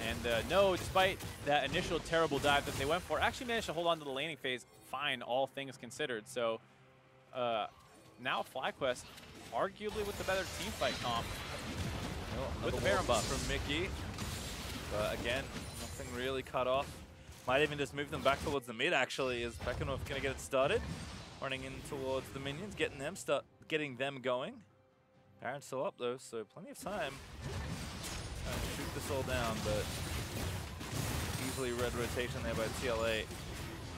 And No, despite that initial terrible dive that they went for, actually managed to hold on to the laning phase fine, all things considered. So now Flyquest, arguably with the better team fight comp. With the Baron buff from Mickey. But again, nothing really cut off. Might even just move them back towards the mid, actually. Is Pekin Woof going to get it started? Running in towards the minions, getting them going. Baron's still up, though, so plenty of time. Shoot this all down, but easily red rotation there by TLA.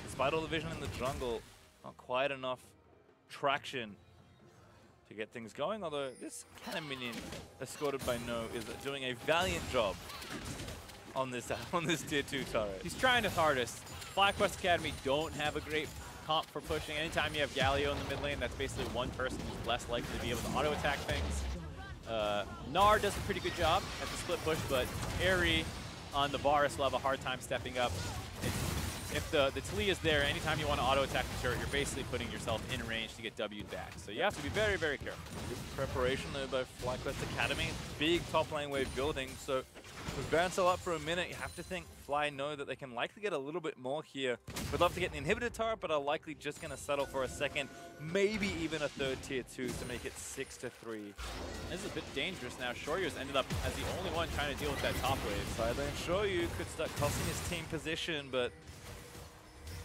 Despite all the vision in the jungle, not quite enough traction to get things going, although this kind of minion escorted by No is doing a valiant job on this tier 2 turret. He's trying his hardest. Flyquest Academy don't have a great comp for pushing. Anytime you have Galio in the mid lane, that's basically one person who's less likely to be able to auto attack things. Gnar does a pretty good job at the split push, but Erry on the Varus will have a hard time stepping up. If the Taliyah is there, anytime you want to auto-attack the turret, you're basically putting yourself in range to get W'd back. So you have to be very, very careful. Good preparation though by Flyquest Academy. Big top lane wave building. So with Baron still up for a minute, you have to think Fly know that they can likely get a little bit more here. Would love to get an inhibitor turret, but are likely just going to settle for a second, maybe even a third tier 2 to make it 6-3. This is a bit dangerous now. Shoryu's ended up as the only one trying to deal with that top wave. Side lane Shoryu could start costing his team position, but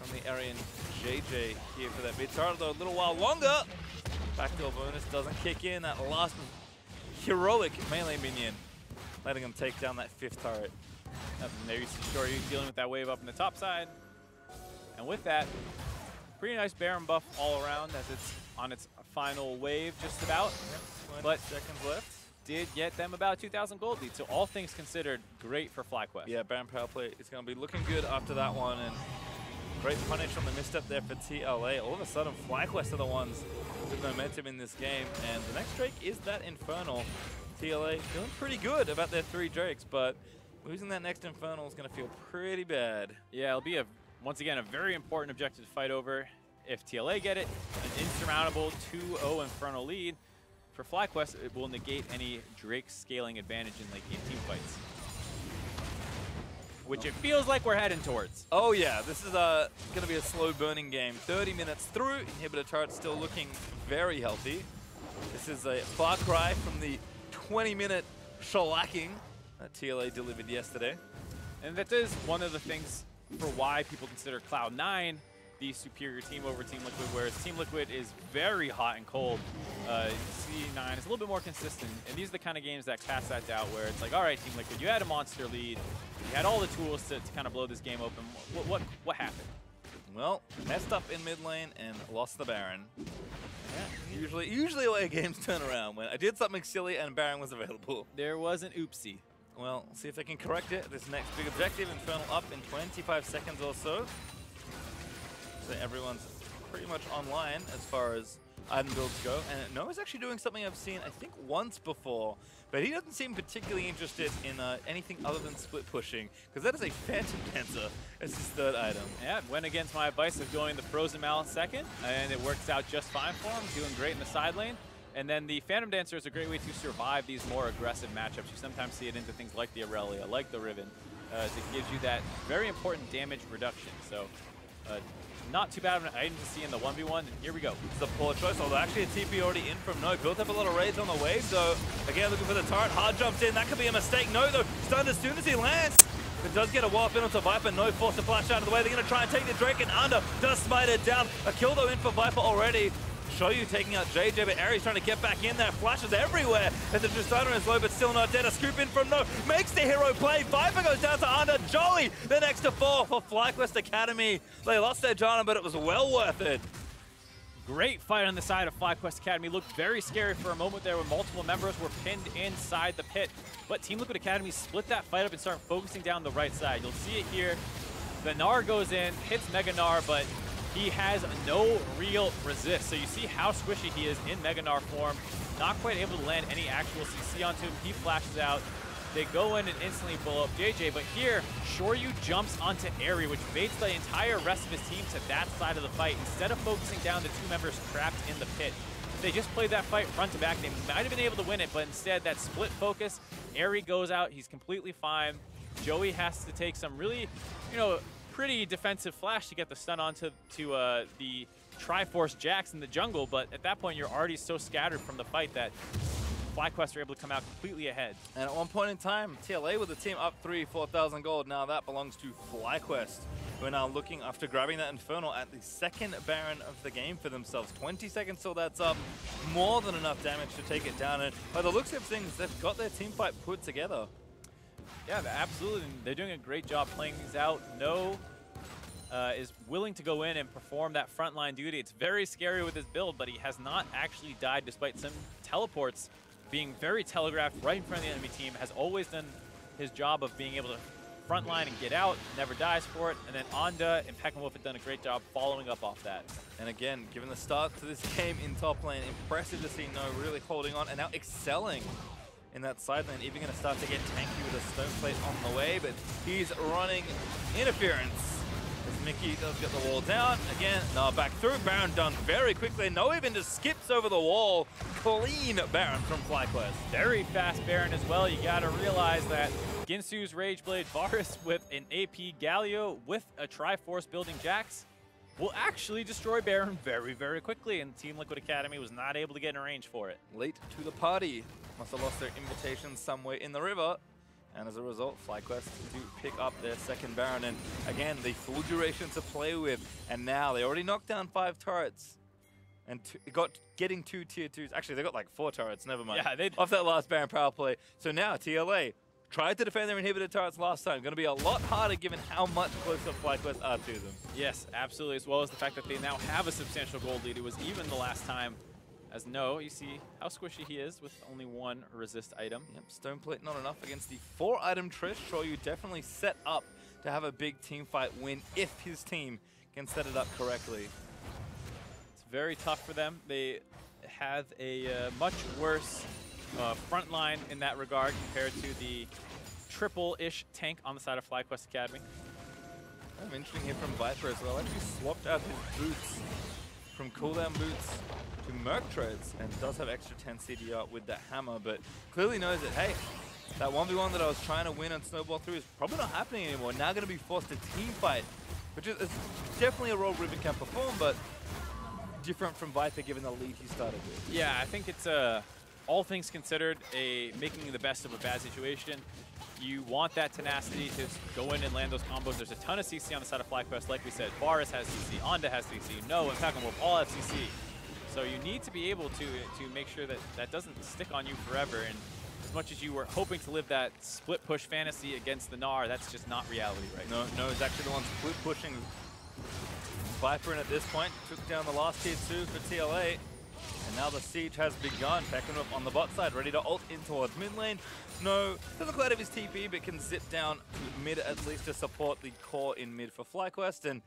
from the Erry and JayJ here for that mid turret, though a little while longer. Backdoor bonus doesn't kick in. That last heroic melee minion, letting him take down that 5th turret. And there you see Shoryu dealing with that wave up in the top side. And with that, pretty nice Baron buff all around as it's on its final wave just about. Yep, 20 but seconds left. Did get them about 2,000 gold lead. So all things considered, great for Flyquest. Yeah, Baron power play is going to be looking good after that one. And great punish on the misstep there for TLA. All of a sudden, Flyquest are the ones with momentum in this game. And the next Drake is that Infernal. TLA feeling pretty good about their 3 Drakes, but losing that next Infernal is going to feel pretty bad. Yeah, it'll be, once again, a very important objective to fight over. If TLA get it, an insurmountable 2-0 Infernal lead. For Flyquest, it will negate any Drake scaling advantage in late game team fights. Which it feels like we're heading towards. Oh yeah, this is going to be a slow burning game. 30 minutes through, inhibitor turret still looking very healthy. This is a far cry from the 20-minute shellacking that TLA delivered yesterday. And that is one of the things for why people consider Cloud9 the superior team over Team Liquid, whereas Team Liquid is very hot and cold. C9 is a little bit more consistent, and these are the kind of games that cast that doubt where it's like, all right, Team Liquid, you had a monster lead, you had all the tools to kind of blow this game open. What happened? Well, messed up in mid lane and lost the Baron. Yeah, usually the way games turn around, when I did something silly and Baron was available. There was an oopsie. Well, see if they can correct it. This next big objective, Infernal up in 25 seconds or so. So everyone's pretty much online as far as item builds go. And Noah's actually doing something I've seen, I think, once before. But he doesn't seem particularly interested in anything other than split pushing, because that is a Phantom Dancer as his 3rd item. Yeah, went against my advice of going the Frozen Mallet 2nd, and it works out just fine for him, doing great in the side lane. And then the Phantom Dancer is a great way to survive these more aggressive matchups. You sometimes see it into things like the Aurelia, like the Riven. It gives you that very important damage reduction. So not too bad of an item to see in the 1v1, and here we go. It's a poor choice, although actually a TP already in from No. Built up a lot of raids on the wave, so again looking for the turret. Hard jumps in, that could be a mistake. No, though, stunned as soon as he lands. It does get a wall in onto Viper, no force to flash out of the way. They're going to try and take the Drake, and Under does smite it down. A kill though in for Viper already. Shoryu taking out JayJ, but Erry's trying to get back in there. Flashes everywhere as the Tristana is low, but still not dead. A scoop in from No, makes the hero play. Viper goes down to Under. Joey, the next to fall for Flyquest Academy. They lost their Janna, but it was well worth it. Great fight on the side of Flyquest Academy. Looked very scary for a moment there when multiple members were pinned inside the pit. But Team Liquid Academy split that fight up and start focusing down the right side. You'll see it here. The Gnar goes in, hits Mega Gnar, but he has no real resist. So you see how squishy he is in Mega Gnar form. Not quite able to land any actual CC onto him. He flashes out. They go in and instantly pull up JayJ, but here, Shoryu jumps onto Erry, which baits the entire rest of his team to that side of the fight. Instead of focusing down the two members trapped in the pit, they just played that fight front to back. They might have been able to win it, but instead, that split focus, Erry goes out. He's completely fine. Joey has to take some really, pretty defensive flash to get the stun onto the Triforce Jax in the jungle, but at that point, you're already so scattered from the fight that Flyquest are able to come out completely ahead. And at one point in time, TLA with the team up 4,000 gold. Now that belongs to Flyquest, who are now looking after grabbing that Infernal at the second Baron of the game for themselves. 20 seconds till that's up. More than enough damage to take it down. And by the looks of things, they've got their team fight put together. Yeah, absolutely. They're doing a great job playing these out. No is willing to go in and perform that frontline duty. It's very scary with his build, but he has not actually died despite some teleports being very telegraphed right in front of the enemy team. Has always done his job of being able to frontline and get out, never dies for it. And then Onda and Pekin have done a great job following up off that. And again, given the start to this game in top lane, impressive to see No really holding on and now excelling in that side lane. Even going to start to get tanky with a stone plate on the way, but he's running interference. As Mickey does get the wall down. Again, no, back through. Baron done very quickly. No even just skips over the wall. Clean Baron from Flyquest. Very fast Baron as well. You got to realize that Ginsu's Rageblade Varus with an AP Galio with a Triforce building Jax will actually destroy Baron very, very quickly, and Team Liquid Academy was not able to get in range for it. Late to the party. Must have lost their invitation somewhere in the river. And as a result, Flyquest do pick up their second Baron. And again, the full duration to play with. And now they already knocked down 5 turrets. And getting 2 tier 2s. Actually, they got like 4 turrets, never mind. Yeah, off that last Baron power play. So now TLA tried to defend their inhibitor turrets last time. Going to be a lot harder given how much closer Flyquest are to them. Yes, absolutely. As well as the fact that they now have a substantial gold lead. It was even the last time. As No, you see how squishy he is with only 1 resist item. Yep, stone plate not enough against the 4-item Trish. Shoryu definitely set up to have a big team fight win if his team can set it up correctly. It's very tough for them. They have a much worse front line in that regard compared to the triple-ish tank on the side of Flyquest Academy. Interesting here from Viper as well. Actually swapped out his boots from cooldown boots to Merc Treads, and does have extra 10 CDR with that hammer, but clearly knows that, hey, that 1v1 that I was trying to win and snowball through is probably not happening anymore. Now going to be forced to team fight, which is definitely a role Riven can perform, but different from Viper given the lead he started with. Yeah, I think it's all things considered, making the best of a bad situation. You want that tenacity to go in and land those combos. There's a ton of CC on the side of Flyquest. Like we said, Varus has CC, Onda has CC, No and Pekin all have CC. So you need to be able to make sure that that doesn't stick on you forever. And as much as you were hoping to live that split push fantasy against the Gnar, that's just not reality right now. No is actually the one split pushing Viper in at this point. Took down the last tier 2 for TLA. And now the siege has begun. Pekin on the bot side, ready to ult in towards mid lane. No, doesn't quite have his TP, but can zip down to mid at least to support the core in mid for Flyquest. And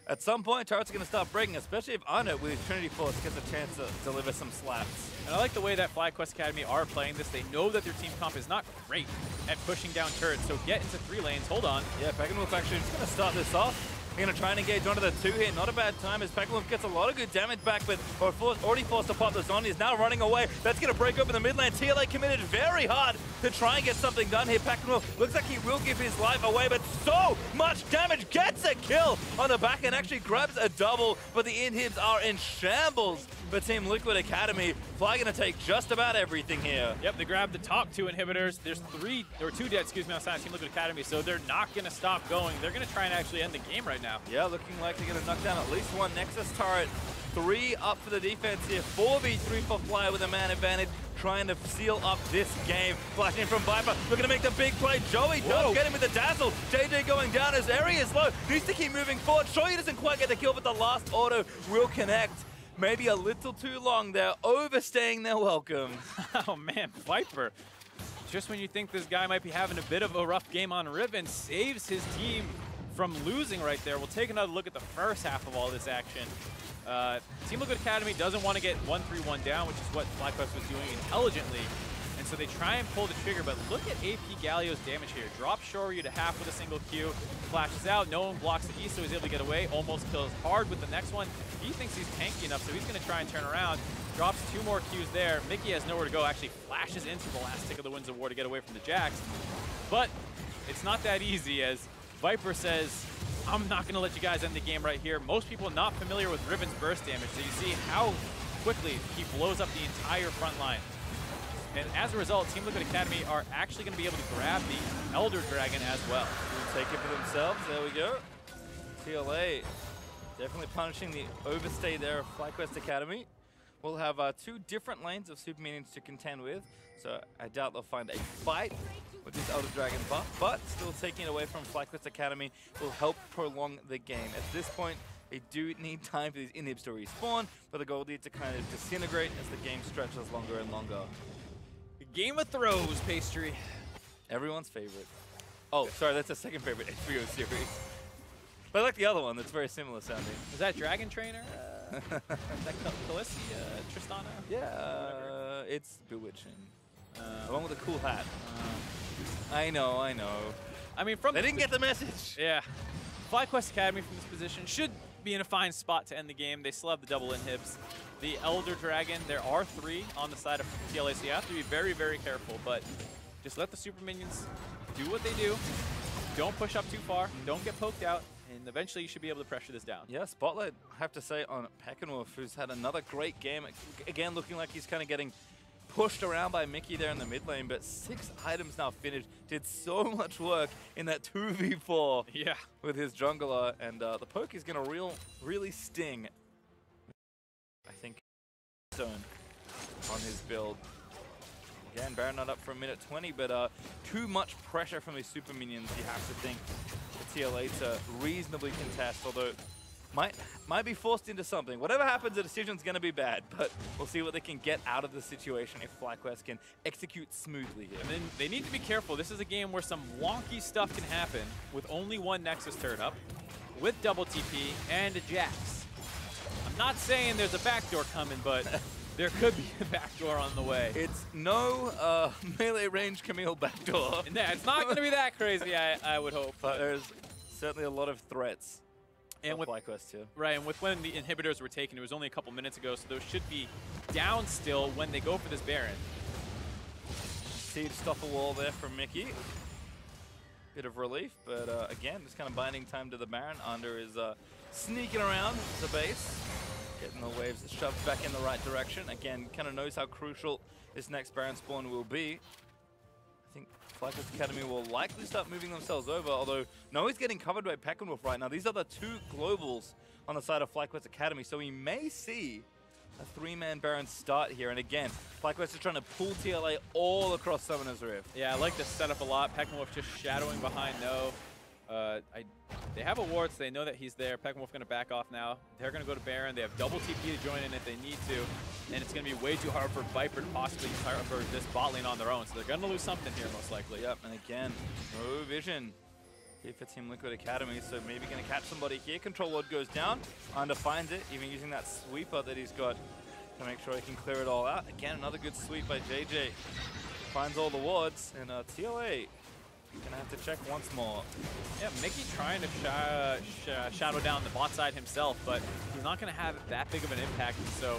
at some point, turrets are going to start breaking, especially if Arno with his Trinity Force gets a chance to deliver some slaps. And I like the way that Flyquest Academy are playing this. They know that their team comp is not great at pushing down turrets, so get into 3 lanes, hold on. Yeah, Pekin actually just going to start this off. They're going to try and engage onto the 2 hit. Not a bad time as Pekin gets a lot of good damage back, but already forced to pop the Zombie. Is now running away. That's going to break open the mid lane. TLA committed very hard to try and get something done here. Pekin looks like he will give his life away, but so much damage. Gets a kill on the back and actually grabs a double, but the inhibs are in shambles for Team Liquid Academy. FLYA gonna take just about everything here. Yep, they grabbed the top 2 inhibitors. There's 2 dead, excuse me, on side of Team Liquid Academy, so they're not gonna stop going. They're gonna try and actually end the game right now. Yeah, looking like they're gonna knock down at least one Nexus turret. 3 up for the defense here. 4v3 for FLYA with a man advantage, trying to seal up this game. Flashing in from Viper, looking to make the big play. Joey does get him with the dazzle. JayJ going down as Erry is low. Needs to keep moving forward. Shoryu doesn't quite get the kill, but the last auto will connect. Maybe a little too long there, overstaying their welcome. Oh man, Viper. Just when you think this guy might be having a bit of a rough game on Riven, saves his team from losing right there. We'll take another look at the first half of all this action. Team Liquid Academy doesn't want to get 1-3-1 down, which is what Flyquest was doing intelligently. And so they try and pull the trigger, but look at AP Galio's damage here. Drops Shoryu to half with a single Q, flashes out, no one blocks the E, so he's able to get away, almost kills hard with the next one. He thinks he's tanky enough, so he's going to try and turn around. Drops 2 more Qs there. Mickey has nowhere to go, actually flashes into the last tick of the Winds of War to get away from the Jax. But it's not that easy, as Viper says, I'm not going to let you guys end the game right here. Most people not familiar with Riven's burst damage, so you see how quickly he blows up the entire front line. And as a result, Team Liquid Academy are actually going to be able to grab the Elder Dragon as well. Take it for themselves. There we go. TLA definitely punishing the overstay there of Flyquest Academy. We'll have 2 different lanes of super minions to contend with, so I doubt they'll find a fight with this Elder Dragon buff, but still taking it away from Flyquest Academy will help prolong the game. At this point, they do need time for these inhibs to respawn, but the goal needs to kind of disintegrate as the game stretches longer and longer. Game of Thrones, Pastry. Everyone's favorite. Oh, sorry, that's the second favorite HBO series. But I like the other one that's very similar sounding. Is that Dragon Trainer? Is that Taliyah? Tristana? Yeah, it's bewitching. The one with the cool hat. I know. I mean, they didn't get the message. Yeah. Flyquest Academy from this position should be in a fine spot to end the game. They still have the double inhibs. The Elder Dragon, there are 3 on the side of TLA, so you have to be very, very careful. But just let the super minions do what they do. Don't push up too far. Don't get poked out. And eventually you should be able to pressure this down. Yeah, spotlight, I have to say, on Pekin, who's had another great game. Again, looking like he's kind of getting pushed around by Mickey there in the mid lane, but 6 items now finished. Did so much work in that 2v4 with his jungler, and the poke is going to really sting, I think, Stone on his build. Again, Baron not up for a minute 20, but too much pressure from his super minions, you have to think, for TLA to reasonably contest, although might be forced into something. Whatever happens, the decision's going to be bad, but we'll see what they can get out of the situation if Flyquest can execute smoothly here. And then they need to be careful. This is a game where some wonky stuff can happen with only 1 Nexus turret up, with double TP and a Jax. I'm not saying there's a backdoor coming, but there could be a backdoor on the way. It's no melee range Camille backdoor. Yeah, it's not going to be that crazy, I would hope. But there's certainly a lot of threats. And with Flyquest too. Right, and with when the inhibitors were taken, it was only a couple minutes ago, so those should be down still when they go for this Baron. Siege stop a wall there from Mickey. Bit of relief, but again, just kind of binding time to the Baron. Under is sneaking around the base, getting the waves shoved back in the right direction. Again, kind of knows how crucial this next Baron spawn will be. I think Flyquest Academy will likely start moving themselves over, although Noah's getting covered by Pekin Woof right now. These are the 2 globals on the side of Flyquest Academy, so we may see a 3-man Baron start here. And again, Flyquest is trying to pull TLA all across Summoner's Rift. Yeah, I like this setup a lot. Pekin Woof just shadowing behind No. They have a ward, so they know that he's there. Pekin Woof going to back off now. They're going to go to Baron. They have double TP to join in if they need to. And it's going to be way too hard for Viper to possibly cover this bot lane on their own. So they're going to lose something here, most likely. Yep, and again, no vision here for Team Liquid Academy, so maybe going to catch somebody here. Control Ward goes down. Under finds it, even using that sweeper that he's got to make sure he can clear it all out. Again, another good sweep by JayJ. Finds all the wards, and TLA gonna have to check once more. Yeah, Mickey trying to shadow down the bot side himself, but he's not gonna have that big of an impact. So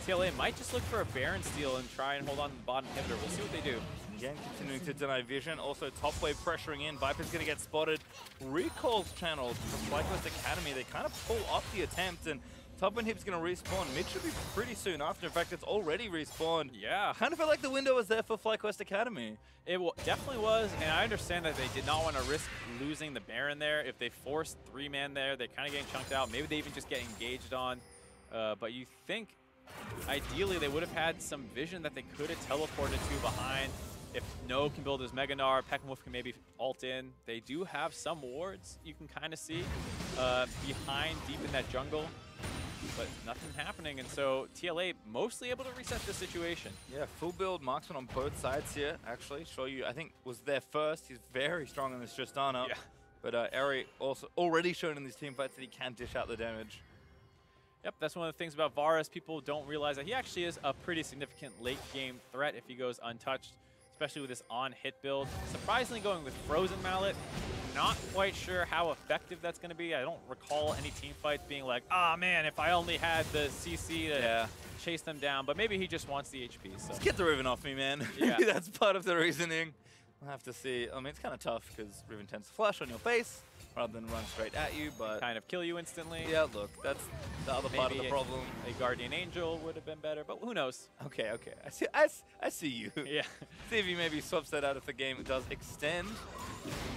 TLA might just look for a Baron steal and try and hold on to the bottom inhibitor. We'll see what they do. Again, continuing to deny vision. Also, top wave pressuring in. Viper's gonna get spotted. Recalls channeled from Flyquest Academy. They kind of pull off the attempt, and Top inhib's going to respawn. Mid should be pretty soon after. In fact, it's already respawned. Yeah. Kind of felt like the window was there for Flyquest Academy. It definitely was, and I understand that they did not want to risk losing the Baron there. If they forced 3-man there, they're kind of getting chunked out. Maybe they even just get engaged on. But you think, ideally, they would have had some vision that they could have teleported to behind. If No can build his Mega Gnar, Pekin Woof can maybe ult in. They do have some wards you can kind of see behind deep in that jungle, but nothing happening. And so TLA mostly able to reset the situation. Yeah, full build marksman on both sides here, actually. Shoryu, I think, was there first. He's very strong in this Tristana. Yeah. But Erry also already shown in these team fights that he can dish out the damage. Yep, that's one of the things about Varus. People don't realize that he actually is a pretty significant late game threat if he goes untouched, especially with this on-hit build. Surprisingly going with Frozen Mallet. Not quite sure how effective that's going to be. I don't recall any team fights being like, ah, man, if I only had the CC to chase them down. But maybe he just wants the HP. So. Just get the Riven off me, man. Yeah. That's part of the reasoning. We'll have to see. I mean, it's kind of tough because Riven tends to flash on your face rather than run straight at you, but kind of kill you instantly. Yeah, look, that's the other part of the problem. A Guardian Angel would have been better, but who knows? Okay, okay. I see you. Yeah. See if he maybe swaps that out if the game does extend.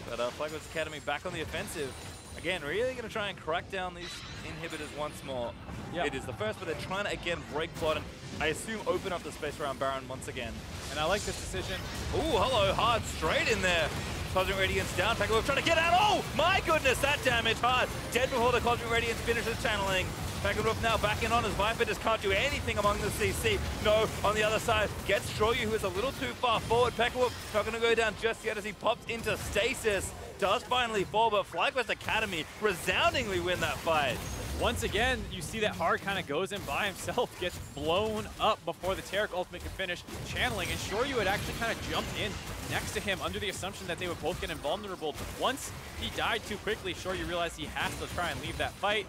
But Flyquest Academy back on the offensive. Again, really going to try and crack down these inhibitors once more. Yep. It is the first, but they're trying to, again, break plot and I assume open up the space around Baron once again. And I like this decision. Ooh, hello, hard straight in there. Cosmic Radiance down, Pekin Woof trying to get out. Oh, my goodness, that damage hard. Dead before the Cosmic Radiance finishes channeling. Pekin Woof now back in on as Viper just can't do anything among the CC. No, on the other side, gets Shoryu, who is a little too far forward. Pekin Woof not going to go down just yet as he pops into stasis. Does finally fall, but Flyquest Academy resoundingly win that fight. Once again, you see that Hard kind of goes in by himself, gets blown up before the Taric ultimate can finish channeling, and Shoryu had actually kind of jumped in next to him under the assumption that they would both get invulnerable. Once he died too quickly, Shoryu realized he has to try and leave that fight.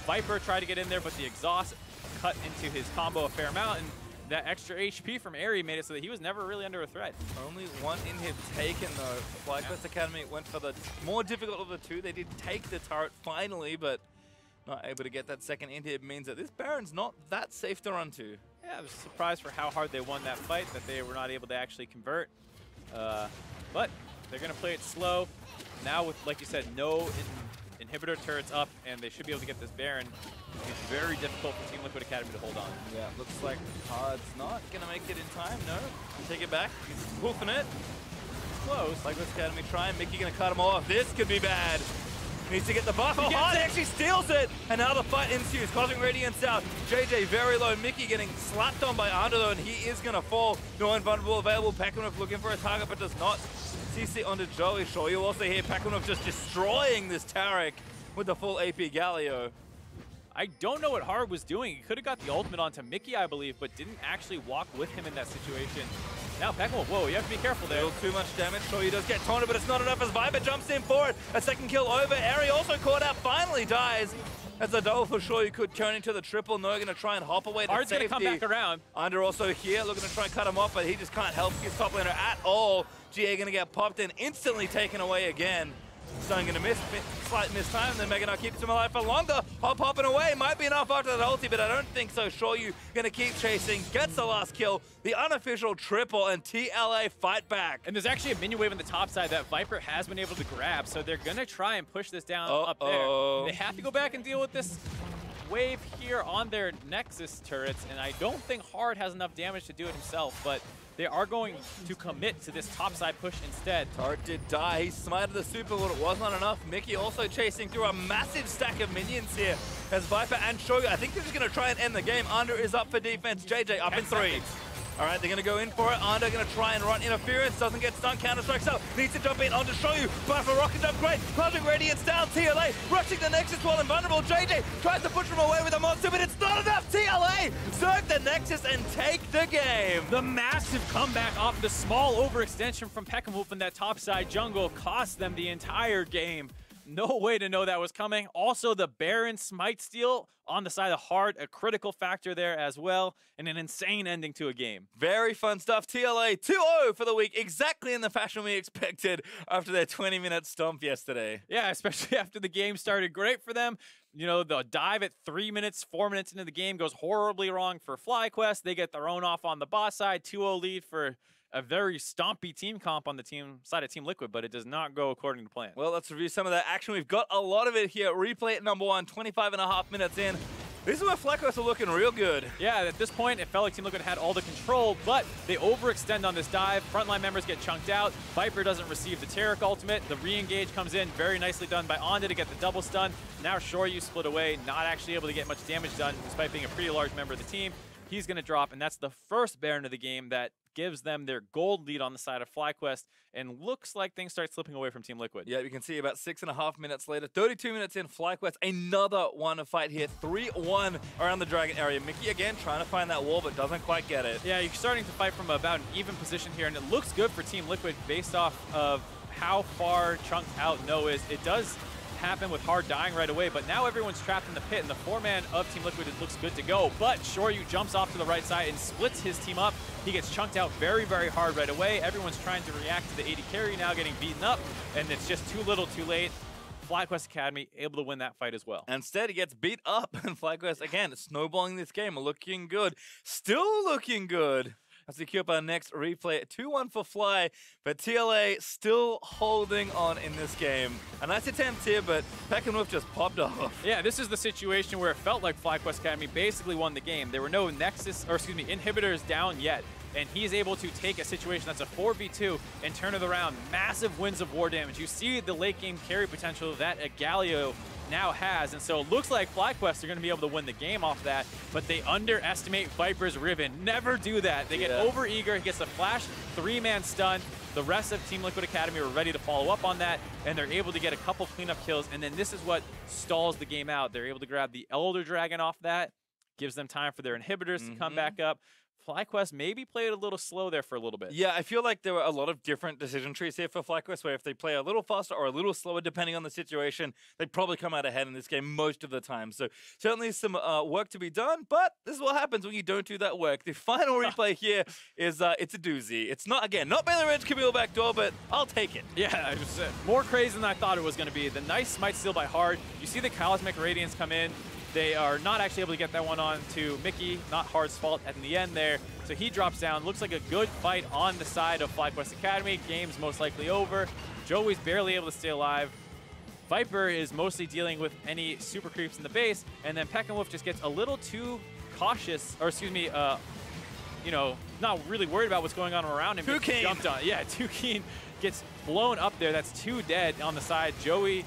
Viper tried to get in there, but the exhaust cut into his combo a fair amount, and that extra HP from Erry made it so that he was never really under a threat. Only one inhib taken though. Flyquest Academy went for the more difficult of the two. They did take the turret finally, but not able to get that second inhib means that this Baron's not that safe to run to. Yeah, I was surprised for how hard they won that fight, that they were not able to actually convert. But they're going to play it slow. Now with, like you said, no inhibitor turrets up, and they should be able to get this Baron. It's very difficult for Team Liquid Academy to hold on. Yeah, looks like Hard's not going to make it in time. No, take it back. He's woofing it. Close. Flyquest Academy trying. Mickey going to cut him off. This could be bad. Needs to get the buff. Oh, Hard actually steals it! And now the fight ensues. Cosmic Radiance out. JayJ very low. Mickey getting slapped on by Under though, and he is going to fall. No invulnerable available. Pekin Woof looking for a target, but does not. CC onto Joey. Shoryu also here. Pekin Woof just destroying this Taric with the full AP Galio. I don't know what Hard was doing. He could have got the ultimate onto Mickey, I believe, but didn't actually walk with him in that situation. Now Pekin Woof, whoa, you have to be careful there. A little too much damage. Shoryu does get taunted, but it's not enough as Viper jumps in for it. A second kill over. Erry also caught out, finally dies. As the double for Shoryu could turn into the triple. No, going to try and hop away the Hard's safety. going to come back around. Under also here, looking to try and cut him off, but he just can't help his top laner at all. GA going to get popped in, instantly taken away again. Stone going to miss, slight miss time, and then Mega Gnar keeps him alive for longer. Hopping away, might be enough after that ulti, but I don't think so. Shoryu going to keep chasing, gets the last kill, the unofficial triple, and TLA fight back. And there's actually a minion wave on the top side that Viper has been able to grab, so they're going to try and push this down up there. They have to go back and deal with this wave here on their Nexus turrets, and I don't think Hard has enough damage to do it himself, but they are going to commit to this topside push instead. Taric did die. He smited the super, but it was not enough. Mickey also chasing through a massive stack of minions here as Viper and Shoryu. I think they're just going to try and end the game. Under is up for defense. JayJ up in 3. All right, they're going to go in for it. Under going to try and run interference. Doesn't get stunned. Counter-strikes up. Needs to jump in onto Shoryu. But for rocket jump, great. Cosmic Radiance down. TLA rushing the Nexus while invulnerable. JayJ tries to push him away with a monster, but it's not enough. TLA zerk the Nexus and take the game. The massive comeback off the small overextension from Pekin Woof in that topside jungle cost them the entire game. No way to know that was coming. Also, the Baron Smite steal on the side of Hard, a critical factor there as well, and an insane ending to a game. Very fun stuff. TLA 2-0 for the week, exactly in the fashion we expected after their 20-minute stomp yesterday. Yeah, especially after the game started great for them. You know, the dive at 3 minutes, 4 minutes into the game goes horribly wrong for Flyquest. They get their own off on the bot side, 2-0 lead for a very stompy team comp on the team side of Team Liquid, but it does not go according to plan. Well, let's review some of that action. We've got a lot of it here. Replay at number 1, 25.5 minutes in. This is where Flyquest are looking real good. Yeah, at this point, it felt like Team Liquid had all the control, but they overextend on this dive. Frontline members get chunked out. Viper doesn't receive the Taric ultimate. The re-engage comes in, very nicely done by Onda to get the double stun. Now Shoryu split away, not actually able to get much damage done, despite being a pretty large member of the team. He's going to drop, and that's the first Baron of the game that gives them their gold lead on the side of Flyquest, and looks like things start slipping away from Team Liquid. Yeah, you can see about 6.5 minutes later, 32 minutes in, Flyquest, another one to fight here, 3-1 around the Dragon area. Mickey again trying to find that wall, but doesn't quite get it. Yeah, you're starting to fight from about an even position here, and it looks good for Team Liquid based off of how far chunked out No is. It does happen with hard dying right away, but now everyone's trapped in the pit, and the 4-man of Team Liquid, it looks good to go. But Shoryu jumps off to the right side and splits his team up. He gets chunked out very, very hard right away. Everyone's trying to react to the AD carry now getting beaten up, and it's just too little too late. Flyquest Academy able to win that fight as well. Instead, he gets beat up, and Flyquest, again, snowballing this game, looking good. Still looking good. As we queue up our next replay, 2-1 for Fly, but TLA still holding on in this game. A nice attempt here, but Pekin Woof just popped off. Yeah, this is the situation where it felt like Flyquest Academy basically won the game. There were no inhibitors down yet, and he's able to take a situation that's a 4v2 and turn it around. Massive wins of war damage. You see the late game carry potential that a Galio now has, and so it looks like Flyquest are going to be able to win the game off that, but they underestimate Viper's Riven. Never do that. They get over-eager. He gets a flash 3-man stun. The rest of Team Liquid Academy were ready to follow up on that, and they're able to get a couple cleanup kills, and then this is what stalls the game out. They're able to grab the Elder Dragon off that, gives them time for their inhibitors to come back up. Flyquest maybe played a little slow there for a little bit. Yeah, I feel like there were a lot of different decision trees here for Flyquest, where if they play a little faster or a little slower, depending on the situation, they probably come out ahead in this game most of the time. So certainly some work to be done, but this is what happens when you don't do that work. The final replay here is it's a doozy. It's not, again, not Bailey Ridge Camille backdoor, but I'll take it. Yeah, it was more crazy than I thought it was going to be. The nice smite steal by Hard. You see the Cosmic Radiance come in. They are not actually able to get that one on to Mickey, not Hard's fault at the end there. So he drops down. Looks like a good fight on the side of Flyquest Academy. Game's most likely over. Joey's barely able to stay alive. Viper is mostly dealing with any super creeps in the base, and then Pekin Woof just gets a little too cautious, or excuse me, you know, not really worried about what's going on around him. Too keen. Jumped on. Yeah, too keen. Gets blown up there. That's 2 dead on the side. Joey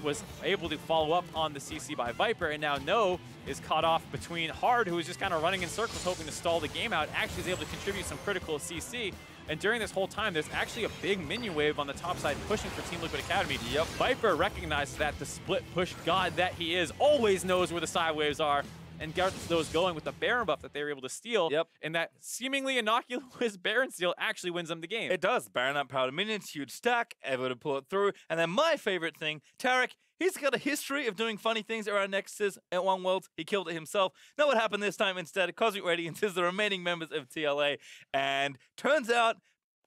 was able to follow up on the CC by Viper, and now No is caught off between Hard, who was just kind of running in circles hoping to stall the game out, actually is able to contribute some critical CC. And during this whole time, there's actually a big minion wave on the top side pushing for Team Liquid Academy. Yep. Viper recognizes that the split push god that he is always knows where the side waves are, and gets those going with the Baron buff that they were able to steal. Yep. And that seemingly innocuous Baron steal actually wins them the game. It does. Baron up powered minions, huge stack, able to pull it through. And then my favorite thing, Taric, he's got a history of doing funny things around Nexus at One World. He killed it himself. Know what happened this time instead? Cosmic Radiance is the remaining members of TLA. And turns out,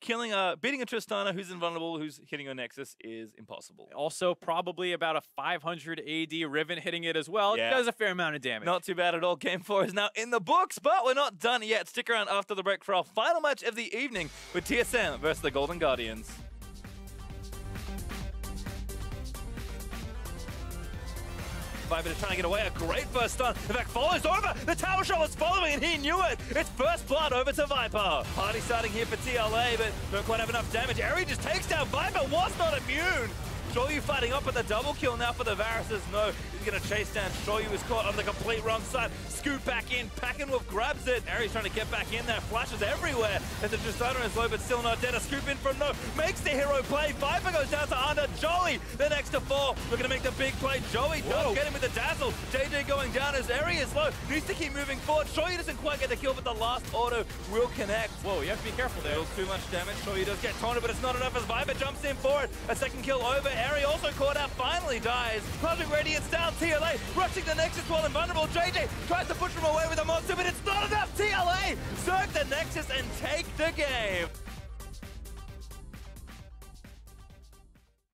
beating a Tristana who's invulnerable, who's hitting a Nexus, is impossible. Also, probably about a 500 AD Riven hitting it as well. Yeah. It does a fair amount of damage. Not too bad at all. Game 4 is now in the books, but we're not done yet. Stick around after the break for our final match of the evening with TSM versus the Golden Guardians. Viper trying to get away. A great first stun. In fact, follows over. The tower shot was following, and he knew it. It's first blood over to Viper. Party starting here for TLA, but don't quite have enough damage. Erry just takes down Viper. Was not immune. Shoryu fighting up with a double kill now for the Varuses. No, he's going to chase down. Shoryu is caught on the complete wrong side. Scoot back in. Pekin Woof grabs it. Erry's trying to get back in there. Flashes everywhere. As the Tristana is low, but still not dead. A scoop in from No. Makes the hero play. Viper goes down to under. Joey, the next to 4. Looking to make the big play. Joey does get him with the dazzle. JayJ going down as Erry is low. Needs to keep moving forward. Shoryu doesn't quite get the kill, but the last auto will connect. Whoa, you have to be careful there. Too much damage. Shoryu does get taunted, but it's not enough as Viper jumps in for it. A second kill over. Erry also caught out, finally dies. Cosmic Radiance down, TLA rushing the Nexus while invulnerable. JayJ tries to push him away with a monster, but it's not enough. TLA zerg the Nexus and take the game.